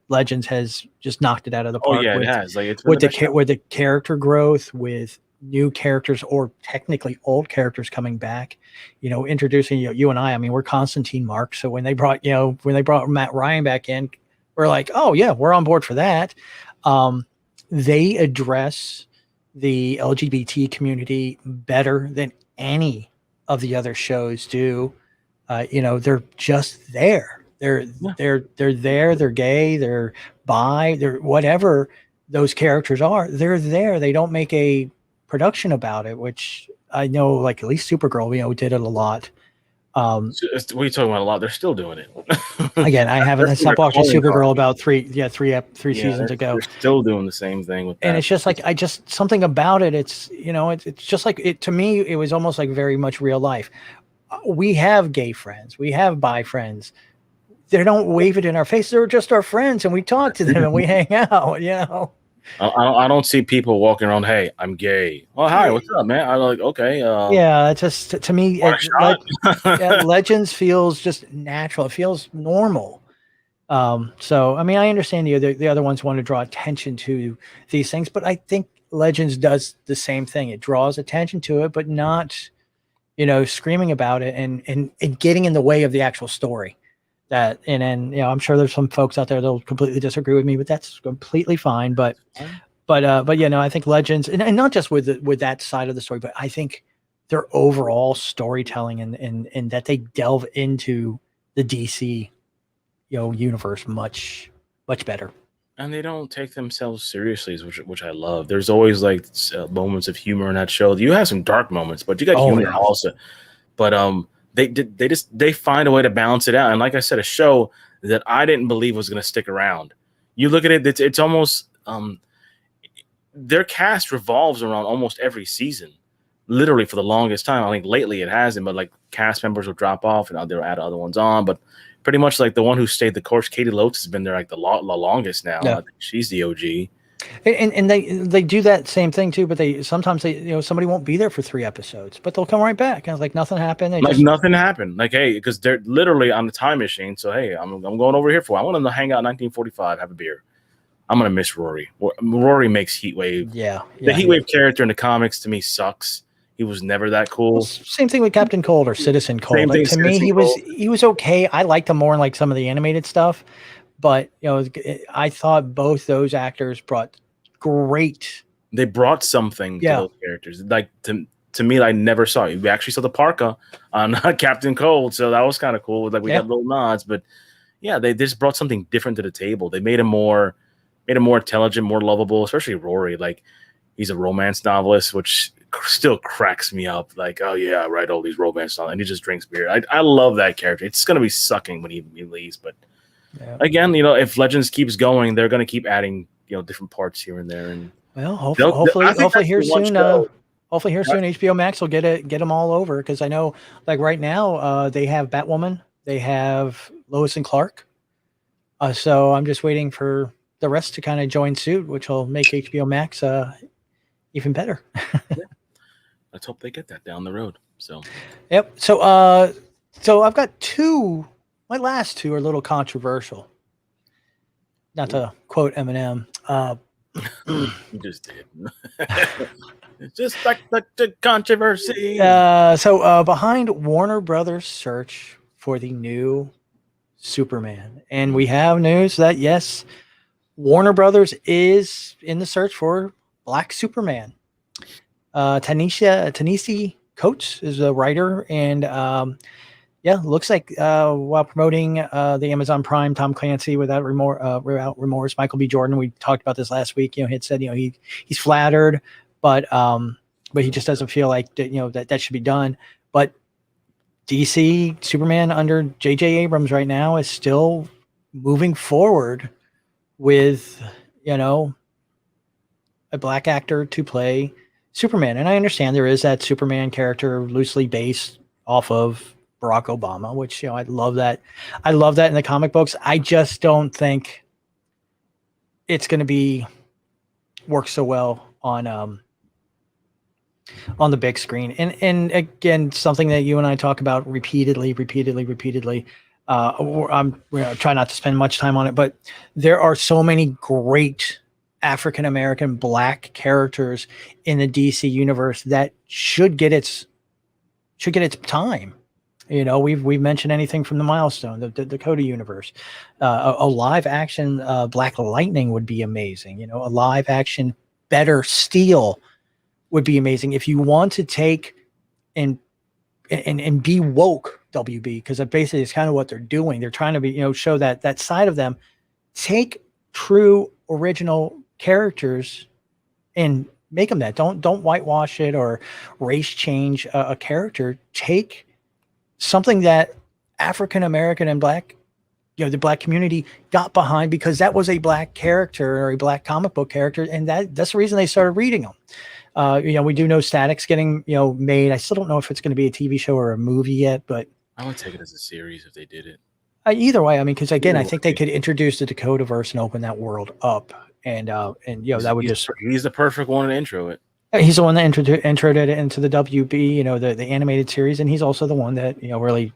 Legends has just knocked it out of the park. Oh yeah, it has. Like with the character growth, with new characters or technically old characters coming back, introducing you and I mean, we're Constantine Mark. So when they brought Matt Ryan back in, we're like, oh yeah, we're on board for that. They address the LGBT community better than any of the other shows do. They're just there. They're there. They're gay. They're bi. They're whatever those characters are. They're there. They don't make a production about it, which I know, like at least Supergirl, did it a lot. What are you talking about? A lot. They're still doing it. Again, I haven't stopped watching Supergirl about three seasons ago. They're still doing the same thing with that. And it's just like something about it. It's it's just like it to me. It was almost like very much real life. We have gay friends. We have bi friends. They don't wave it in our face. They're just our friends, and we talk to them and we hang out. I don't see people walking around. Hey, I'm gay. Oh, hi, what's up, man? I'm like, okay. Yeah, it's just to me, Want a yeah, shot? Legends feels just natural. It feels normal. So I mean, I understand the other ones want to draw attention to these things, but I think Legends does the same thing. It draws attention to it, but not screaming about it and getting in the way of the actual story. That and then I'm sure there's some folks out there that'll completely disagree with me, but that's completely fine. But I think Legends and not just with that side of the story, but I think their overall storytelling and that they delve into the DC universe much better. And they don't take themselves seriously, which I love. There's always like moments of humor in that show. You have some dark moments, but you got Oh humor yeah. also. But they find a way to balance it out. And like I said, a show that I didn't believe was going to stick around. You look at it, it's almost their cast revolves around almost every season, literally for the longest time. I think lately it hasn't, but like cast members will drop off and they'll add other ones on. But pretty much like the one who stayed the course, Katie Lopes, has been there like the longest now. Yeah. I think she's the OG. And they do that same thing too, but they sometimes somebody won't be there for 3 episodes, but they'll come right back and it's like nothing happened. They Like just nothing happened. Like, hey, because they're literally on the time machine. So hey, I'm going over here I want to hang out in 1945, have a beer. I'm gonna miss Rory. Rory makes Heatwave. yeah. The Heatwave character in the comics to me sucks. He was never that cool. Well, same thing with Captain Cold or Citizen Cold. Same thing, To me, he was okay. I liked him more in like some of the animated stuff, but I thought both those actors brought great. They brought something to those characters. Like to me, I never saw it. We actually saw the parka on Captain Cold, so that was kind of cool. Like we got little nods, but yeah, they just brought something different to the table. They made him more intelligent, more lovable, especially Rory. Like he's a romance novelist, which still cracks me up. Like, oh yeah, I write all these romance novels, and he just drinks beer. I love that character. It's gonna be sucking when he leaves, but again, if Legends keeps going, they're gonna keep adding different parts here and there. And well, hopefully here soon. Hopefully here soon, HBO Max will get them all over because I know like right now they have Batwoman, they have Lois and Clark. So I'm just waiting for the rest to kind of join suit, which will make HBO Max even better. Let's hope they get that down the road. So, yep. So I've got two. My last two are a little controversial. Not to quote Eminem. You just did. It's just like the controversy. So behind Warner Brothers' search for the new Superman, and we have news that yes, Warner Brothers is in the search for Black Superman. Ta-Nehisi Coates is a writer, and looks like while promoting the Amazon Prime Tom Clancy without remorse, Michael B. Jordan. We talked about this last week. He had said he's flattered, but he just doesn't feel like that should be done. But DC Superman under J.J. Abrams right now is still moving forward with a black actor to play Superman. And I understand there is that Superman character loosely based off of Barack Obama, which I love that. I love that in the comic books. I just don't think it's going to be work so well on the big screen. And again, something that you and I talk about repeatedly. I'm trying not to spend much time on it, but there are so many great African American black characters in the DC universe that should get its time. We've mentioned anything from the Milestone, the Dakota universe, a live action Black Lightning would be amazing. A live action Better Steel would be amazing. If you want to take and be woke, WB, because basically it's kind of what they're doing. They're trying to be, show that side of them. Take true original characters and make them that. Don't whitewash it or race change a character. Take something that African American and black, the black community got behind because that was a black character or a black comic book character, and that's the reason they started reading them. We do know Static's getting made. I still don't know if it's going to be a TV show or a movie yet, but I would take it as a series if they did it. Either way, I mean, because again, I think they could introduce the Dakota verse and open that world up. and that would just he's the perfect one to intro it. he's the one that introed it into the WB, the animated series, and he's also the one that really.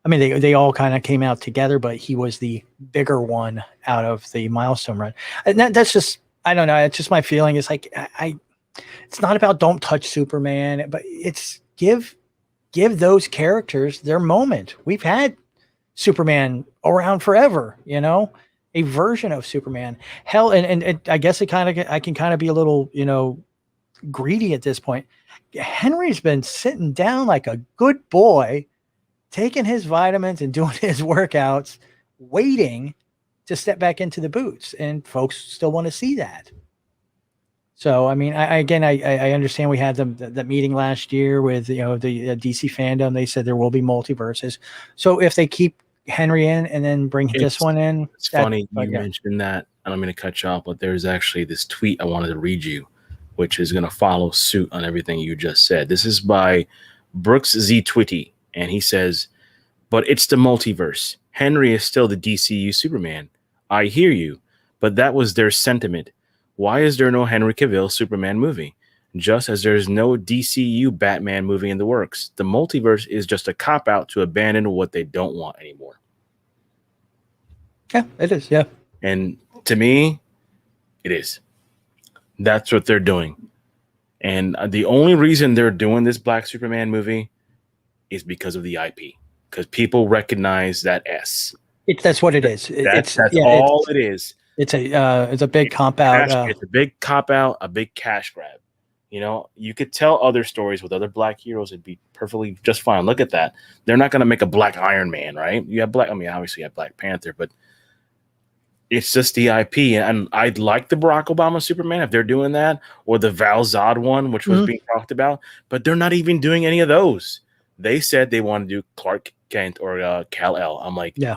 I mean, they all kind of came out together, but he was the bigger one out of the Milestone run, and that's just I don't know. It's just my feeling. It's like it's not about don't touch Superman, but it's give those characters their moment. We've had Superman around forever, a version of Superman. Hell, and I guess I can kind of be a little, greedy at this point. Henry's been sitting down like a good boy, taking his vitamins and doing his workouts, waiting to step back into the boots, and folks still want to see that. So, I mean, I understand we had the meeting last year with, the DC fandom. They said there will be multiverses. So if they keep Henry in and then bring this one in. It's funny you mentioned that, and I'm going to cut you off, but there's actually this tweet I wanted to read you, which is going to follow suit on everything you just said. This is by Brooks Z. Twitty, and he says, "But it's the multiverse. Henry is still the DCU Superman. I hear you, but that was their sentiment. Why is there no Henry Cavill Superman movie? Just as there's no DCU Batman movie in the works. The multiverse is just a cop-out to abandon what they don't want anymore." Yeah, it is, yeah. And to me, it is. That's what they're doing. And the only reason they're doing this Black Superman movie is because of the IP. Because people recognize that S. That's what it is. That's all it is. It's a big cop out. It's a big cop out, a big cash grab. You could tell other stories with other Black heroes. It'd be perfectly just fine. Look at that. They're not going to make a Black Iron Man, right? You have obviously you have Black Panther, but it's just the IP. And I'd like the Barack Obama Superman if they're doing that, or the Val Zod one, which was being talked about, but they're not even doing any of those. They said they want to do Clark Kent or Kal-El. I'm like, yeah,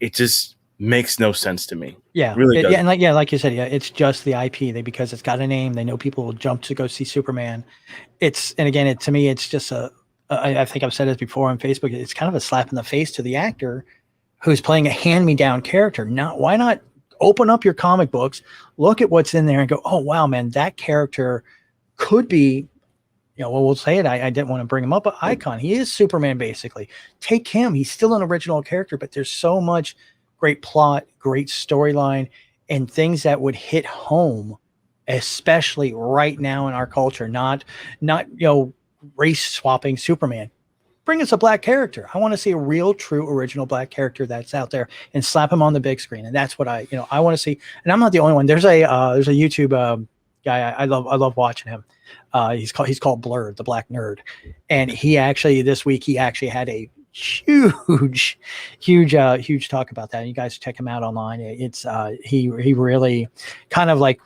it just makes no sense to me. Yeah, really does. Yeah, and like you said, it's just the IP. Because it's got a name, they know people will jump to go see Superman. To me, it's just I think I've said this before on Facebook. It's kind of a slap in the face to the actor who's playing a hand-me-down character. Why not open up your comic books, look at what's in there, and go, oh wow, man, that character could be. We'll say it. I didn't want to bring him up, but Icon. He is Superman, basically. Take him. He's still an original character, but there's so much great plot, great storyline, and things that would hit home, especially right now in our culture. Not race swapping Superman. Bring us a Black character. I want to see a real, true, original Black character that's out there, and slap him on the big screen. And that's what I want to see. And I'm not the only one. There's a YouTube guy I love watching him. He's called Blurred, the Black Nerd, and this week he actually had a huge talk about that. You guys check him out online. It's he really kind of like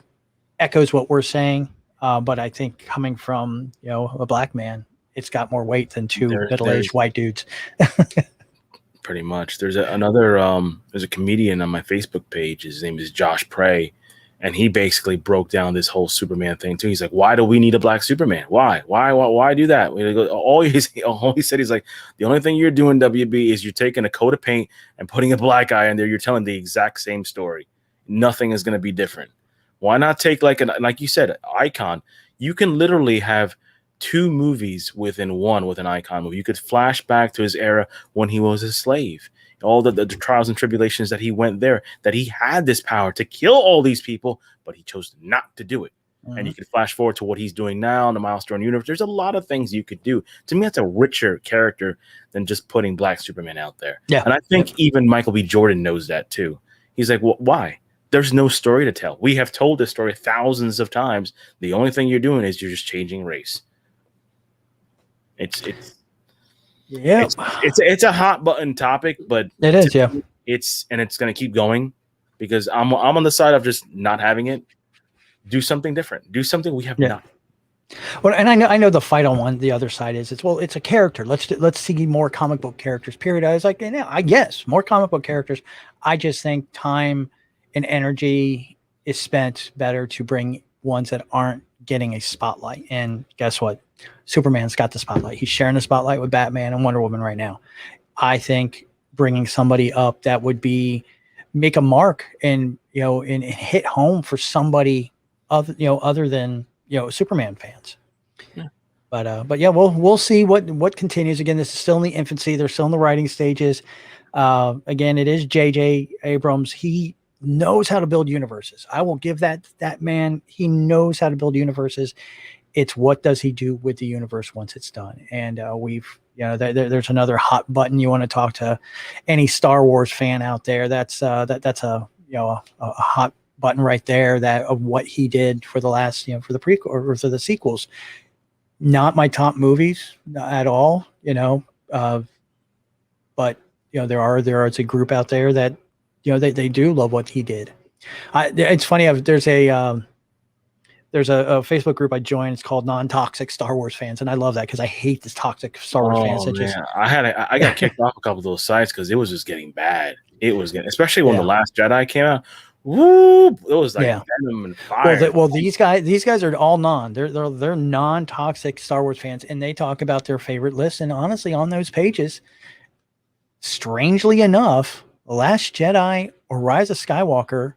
echoes what we're saying, but I think coming from a Black man, it's got more weight than two middle-aged white dudes. Pretty much. There's a comedian on my Facebook page. His name is Josh Prey. And he basically broke down this whole Superman thing too. He's like, "Why do we need a Black Superman? Why do that?" All he said, he's like, "The only thing you're doing, WB, is you're taking a coat of paint and putting a black guy in there. You're telling the exact same story. Nothing is going to be different. Why not take like you said, Icon? You can literally have two movies within one with an Icon movie. You could flash back to his era when he was a slave." All the trials and tribulations that he went there, that he had this power to kill all these people, but he chose not to do it. Mm-hmm. And you can flash forward to what he's doing now in the Milestone universe. There's a lot of things you could do. To me, that's a richer character than just putting Black Superman out there. Yeah. And I think even Michael B. Jordan knows that too. He's like, well, why? There's no story to tell. We have told this story thousands of times. The only thing you're doing is you're just changing race. It's a hot button topic, but it is, yeah. It's going to keep going because I'm on the side of just not having it. Do something different. Do something we have not. Well, and I know the fight on the other side is it's a character. Let's see more comic book characters. Period. I was like, I guess more comic book characters. I just think time and energy is spent better to bring ones that aren't getting a spotlight. And guess what? Superman's got the spotlight. He's sharing the spotlight with Batman and Wonder Woman right now. I think bringing somebody up that would be make a mark and and hit home for somebody other than Superman fans. Yeah. But yeah, we'll see what continues. Again, this is still in the infancy. They're still in the writing stages. Again, it is J.J. Abrams. He knows how to build universes. I will give that man. He knows how to build universes. It's what does he do with the universe once it's done? And there's another hot button. You want to talk to any Star Wars fan out there? That's a hot button right there. That of what he did for the last for the prequel or for the sequels. Not my top movies at all, but there is a group out there that they do love what he did. It's funny. There's a Facebook group I joined. It's called Non-Toxic Star Wars Fans, and I love that because I hate this toxic Star Wars fans. I got kicked off a couple of those sites because it was just getting bad. It was getting, especially when The Last Jedi came out. Woo! It was like venom and fire. Well, these guys are all they're non-toxic Star Wars fans, and they talk about their favorite lists. And honestly, on those pages, strangely enough, The Last Jedi or Rise of Skywalker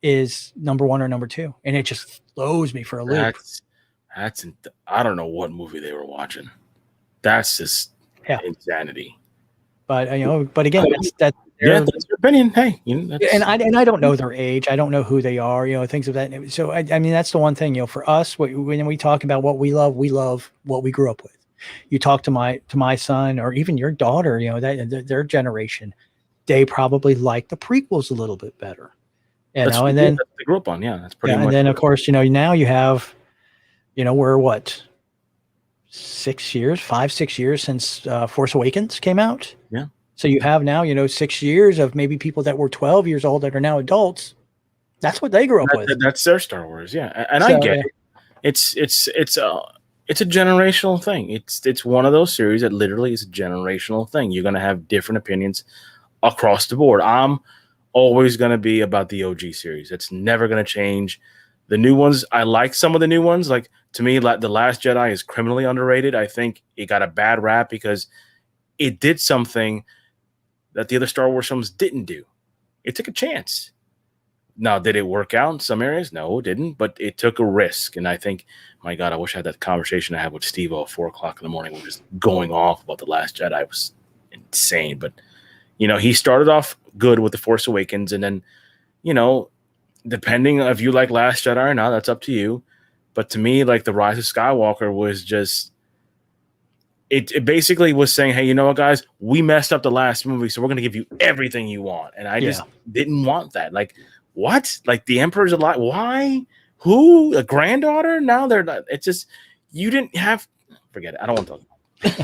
is number 1 or number 2, and it just throws me for a loop. I don't know what movie they were watching. That's just insanity. But again, that's their opinion. Hey, and I don't know their age. I don't know who they are. Things of that. So I mean, that's the one thing. For us, when we talk about what we love what we grew up with. You talk to my son or even your daughter. That their generation, they probably like the prequels a little bit better. And then they grew up on. Yeah, that's pretty much. And then of course, now you have, we're what, 5-6 years since Force Awakens came out. Yeah. So you have now, 6 years of maybe people that were 12 years old that are now adults. That's what they grew up with. That's their Star Wars, yeah. And I get it. It's a generational thing. It's one of those series that literally is a generational thing. You're gonna have different opinions across the board. I'm always gonna be about the OG series. It's never gonna change. The new ones, I like some of the new ones. Like, to me, like The Last Jedi is criminally underrated. I think it got a bad rap because it did something that the other Star Wars films didn't do. It took a chance. Now, did it work out in some areas? No, it didn't, but it took a risk. And I think, my God, I wish I had that conversation I had with Steve at 4 o'clock in the morning. We're just going off about The Last Jedi. It was insane. But, he started off good with The Force Awakens. And then, depending if you like Last Jedi or not, that's up to you. But to me, like, The Rise of Skywalker was just, it basically was saying, hey, you know what, guys, we messed up the last movie, so we're going to give you everything you want. And I just didn't want that. Like, what? Like, the Emperor's alive? Why? Who? A granddaughter? Now they're not. It's just, you didn't have, forget it. I don't want to talk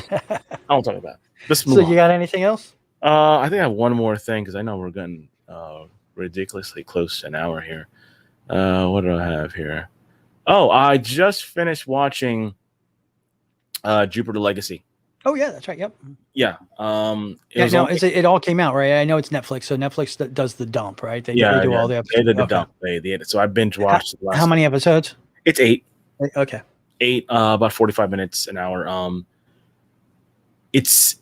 about it. I don't talk about it. Let's move on. You got anything else? I think I have one more thing because I know we're getting ridiculously close to an hour here. What do I have here? Oh, I just finished watching Jupiter Legacy. Oh yeah, that's right. Yep. Yeah. It all came out, right? I know it's Netflix, so Netflix does the dump, right? They do all the episodes. They did the dump. So I binge watched. How many episodes? It's 8. Okay. 8, about 45 minutes an hour. It's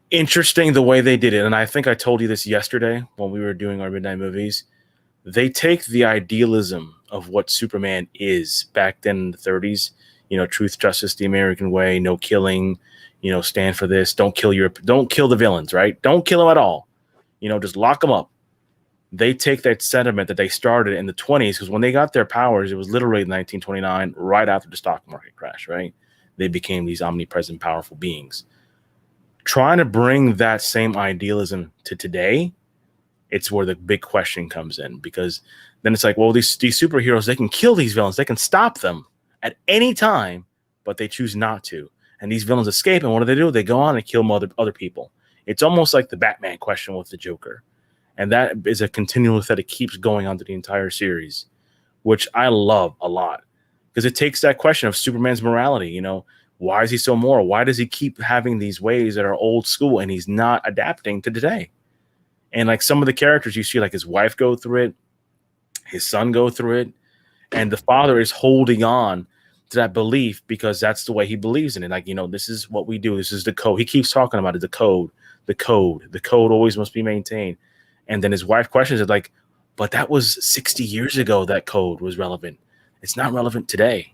interesting the way they did it, and I think I told you this yesterday when we were doing our midnight movies. They take the idealism of what Superman is back then in the 30s. Truth, justice, the American way, no killing, stand for this. Don't kill the villains, right? Don't kill them at all. Just lock them up. They take that sentiment that they started in the 20s, because when they got their powers, it was literally 1929, right after the stock market crash, right? They became these omnipresent, powerful beings. Trying to bring that same idealism to today, it's where the big question comes in, because then it's like, well, these superheroes, they can kill these villains. They can stop them at any time, but they choose not to. And these villains escape, and what do? They go on and kill other people. It's almost like the Batman question with the Joker. And that is a continuous that it keeps going on to the entire series, which I love a lot. Because it takes that question of Superman's morality. Why is he so moral? Why does he keep having these ways that are old school and he's not adapting to today? And like some of the characters you see, like his wife go through it, his son go through it, and the father is holding on to that belief because that's the way he believes in it. Like, this is what we do. This is the code. He keeps talking about it, the code always must be maintained. And then his wife questions it like, but that was 60 years ago that code was relevant. It's not relevant today.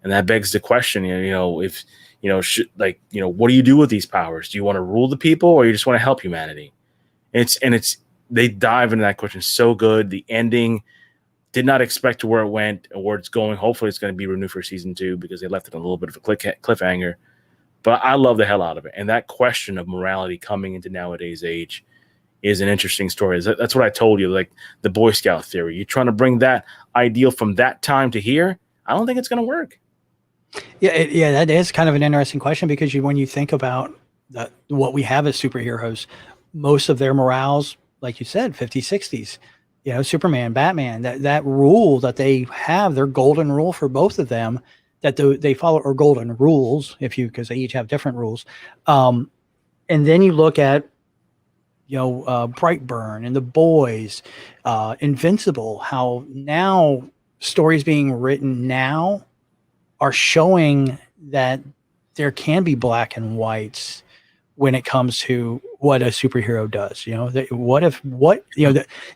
And that begs the question, if, what do you do with these powers? Do you want to rule the people or you just want to help humanity? They dive into that question so good. The ending, did not expect to where it went or where it's going. Hopefully it's going to be renewed for season 2 because they left it a little bit of a cliffhanger. But I love the hell out of it. And that question of morality coming into nowadays age is an interesting story. That's what I told you, like the Boy Scout theory. You're trying to bring that ideal from that time to here. I don't think it's going to work. Yeah, that is kind of an interesting question because when you think about what we have as superheroes, most of their morals, like you said, 50s, 60s, Superman, Batman, that rule that they have, their golden rule for both of them that they follow, or golden rules, because they each have different rules. And then you look at, Brightburn and The Boys, Invincible, how now stories being written now are showing that there can be black and whites when it comes to what a superhero does.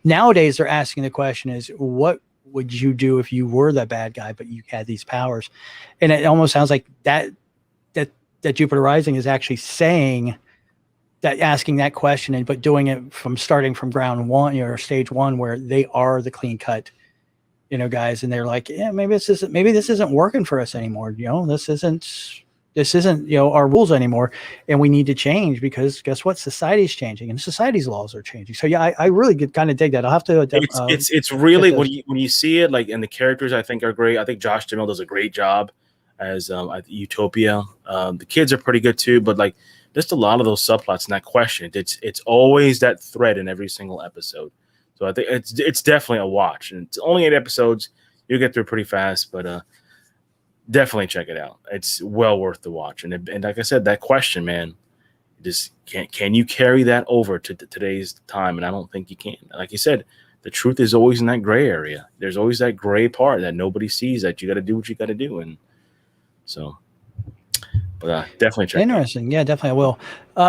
Nowadays they're asking the question is, what would you do if you were that bad guy, but you had these powers? And it almost sounds like that Jupiter Rising is actually saying that, asking that question, but doing it starting from ground one, or stage one, where they are the clean cut, guys. And they're like, yeah, maybe this isn't working for us anymore. This isn't our rules anymore, and we need to change because guess what? Society's changing and society's laws are changing. So yeah, I really kind of dig that. I'll have to. It's really when you see it, like, and the characters I think are great. I think Josh Duhamel does a great job as Utopia. The kids are pretty good too, but like just a lot of those subplots and that question. It's always that thread in every single episode. So I think it's definitely a watch, and it's only 8 episodes. You'll get through pretty fast, but definitely check it out. It's well worth the watch. And like I said, that question, man, just can you carry that over to today's time? And I don't think you can. Like you said, the truth is always in that gray area. There's always that gray part that nobody sees, that you got to do what you got to do. And so, but definitely check interesting. Yeah, definitely I will.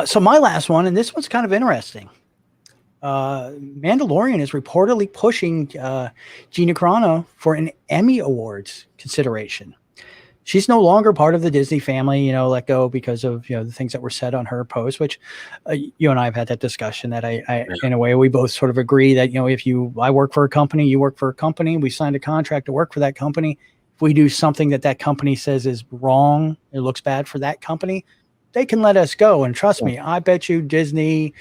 So my last one, and this one's kind of interesting. Mandalorian is reportedly pushing Gina Carano for an Emmy Awards consideration. She's no longer part of the Disney family, let go because of, the things that were said on her post, which you and I have had that discussion that I in a way, we both sort of agree that, I work for a company, you work for a company, we signed a contract to work for that company. If we do something that company says is wrong, it looks bad for that company, they can let us go. And trust me, I bet you Disney,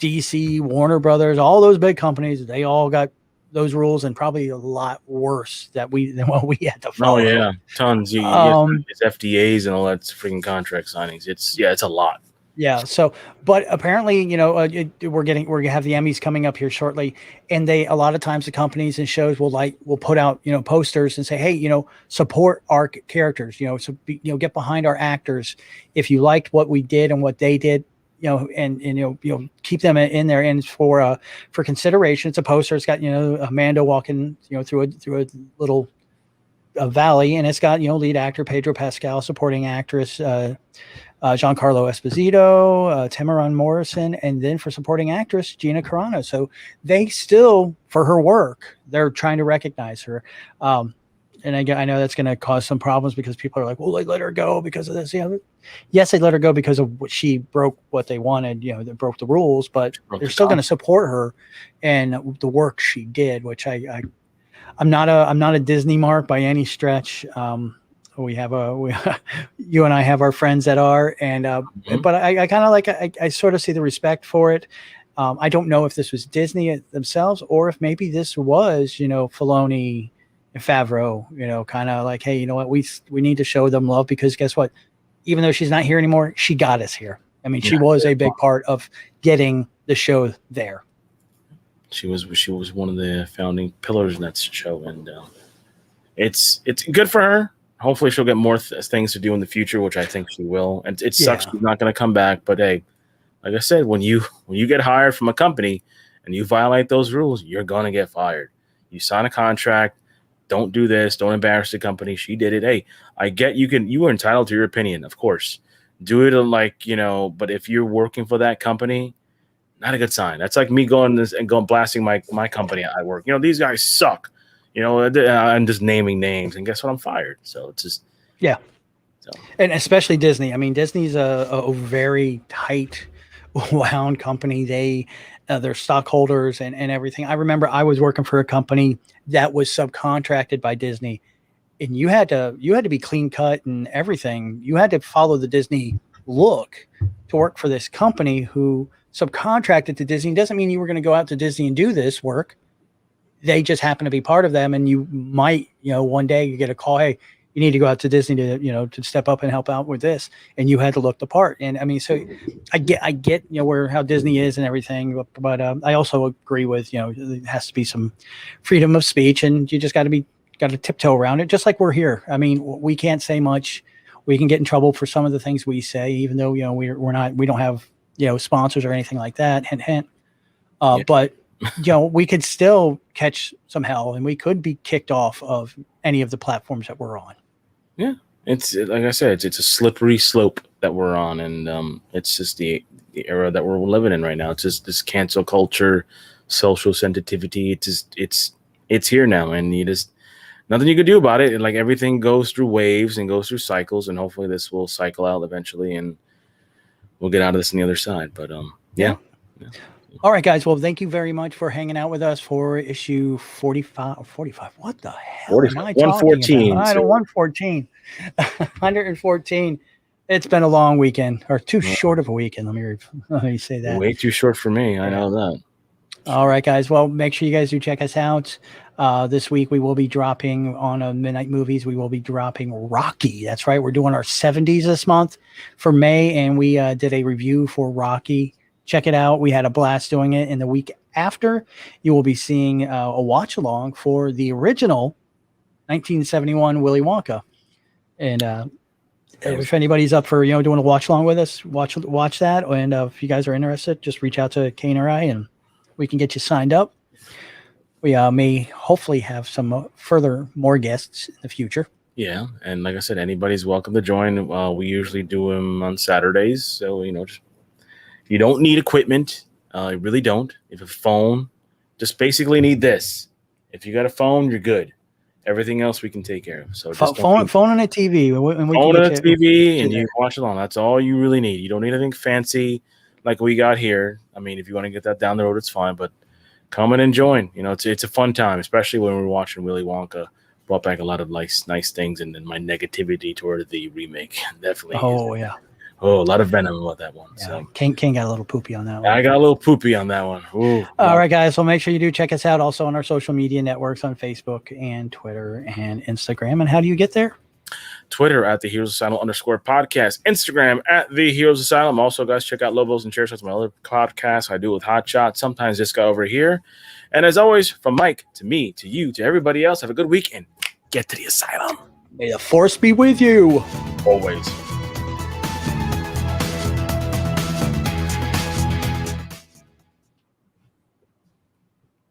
DC, Warner Brothers, all those big companies, they all got those rules, and probably a lot worse than what we had to follow. Oh yeah, tons. It's FDAs and all that freaking contract signings. It's a lot. Yeah. So, but apparently, we're gonna have the Emmys coming up here shortly, and a lot of times the companies and shows will put out posters and say, hey, support our characters, so get behind our actors. If you liked what we did and what they did, and keep them in there. And for consideration, it's a poster. It's got Amanda walking through a little valley, and it's got lead actor Pedro Pascal, supporting actress Giancarlo Esposito, Tamaron Morrison, and then for supporting actress Gina Carano. So they still, for her work, they're trying to recognize her. And I know that's going to cause some problems because people are like, well, they let her go because of this. Yes, they let her go because of what she broke what they wanted, they broke the rules, but they're still going to support her and the work she did, which I'm not a Disney mark by any stretch. You and I have our friends that are, and but I kind of like, I sort of see the respect for it. I don't know if this was Disney themselves or if maybe this was, Filoni and Favreau, kind of like, hey, you know what, we need to show them love because guess what? Even though she's not here anymore, she got us here. I mean, she was a big part of getting the show there. She was one of the founding pillars in that show, and it's good for her. Hopefully, she'll get more things to do in the future, which I think she will. And it sucks she's not going to come back, but hey, like I said, when you get hired from a company and you violate those rules, you're going to get fired. You sign a contract. Don't do this. Don't embarrass the company. She did it. Hey, I get you were entitled to your opinion, of course. Do it like, but if you're working for that company, Not a good sign. That's like me going blasting my company I work. These guys suck. I'm just naming names, and guess what? I'm fired. So it's just and especially Disney. I mean, Disney's a very tight wound company. Their stockholders and everything. I remember I was working for a company that was subcontracted by Disney, and you had to be clean cut and everything. You had to follow the Disney look to work for this company who subcontracted to Disney. Doesn't mean you were going to go out to Disney and do this work. They just happen to be part of them, and you might, one day you get a call, hey, you need to go out to Disney to step up and help out with this, and you had to look the part. And I mean, so I get how Disney is and everything, but I also agree with there has to be some freedom of speech, and you just got to tiptoe around it, just like we're here. I mean, we can't say much. We can get in trouble for some of the things we say, even though we don't have sponsors or anything like that. Hint, hint. But we could still catch some hell, and we could be kicked off of any of the platforms that we're on. Yeah, it's like I said, it's a slippery slope that we're on, and it's just the era that we're living in right now. It's just this cancel culture, social sensitivity. It's here now, and nothing you could do about it. And like everything goes through waves and goes through cycles, and hopefully this will cycle out eventually, and we'll get out of this on the other side. But yeah. All right, guys. Well, thank you very much for hanging out with us for issue 45. 45. What the hell 45, am I 114. I don't 114. 114. It's been a long weekend, or too short of a weekend. Let me say that. Way too short for me. I know that. All right, guys. Well, make sure you guys do check us out. This week we will be dropping on Midnight Movies. We will be dropping Rocky. That's right. We're doing our 70s this month for May, and we did a review for Rocky. Check it out. We had a blast doing it. And the week after, you will be seeing a watch along for the original 1971 Willy Wonka. And if anybody's up for doing a watch along with us, watch that. And if you guys are interested, just reach out to Kane or I, and we can get you signed up. We may hopefully have some more guests in the future. Yeah, and like I said, anybody's welcome to join. We usually do them on Saturdays, so you don't need equipment. You really don't. If you have a phone, just basically need this. If you got a phone, you're good. Everything else we can take care of. So just phone and a TV. And phone and a TV, and you can watch it on. That's all you really need. You don't need anything fancy like we got here. I mean, if you want to get that down the road, it's fine. But come in and join. It's a fun time, especially when we're watching Willy Wonka. Brought back a lot of nice things, and then my negativity toward the remake definitely. Oh yeah. Oh, a lot of venom about that one. Yeah, So King got a little poopy on that one. I got a little poopy on that one. Ooh, all right, guys. So make sure you do check us out also on our social media networks on Facebook and Twitter and Instagram. And how do you get there? Twitter at the Heroes Asylum _podcast. Instagram at the Heroes Asylum. Also, guys, check out Lobos and Chair Shots, my other podcast. I do with Hot Shot. Sometimes just got over here. And as always, from Mike to me to you to everybody else, have a good week and get to the asylum. May the force be with you. Always.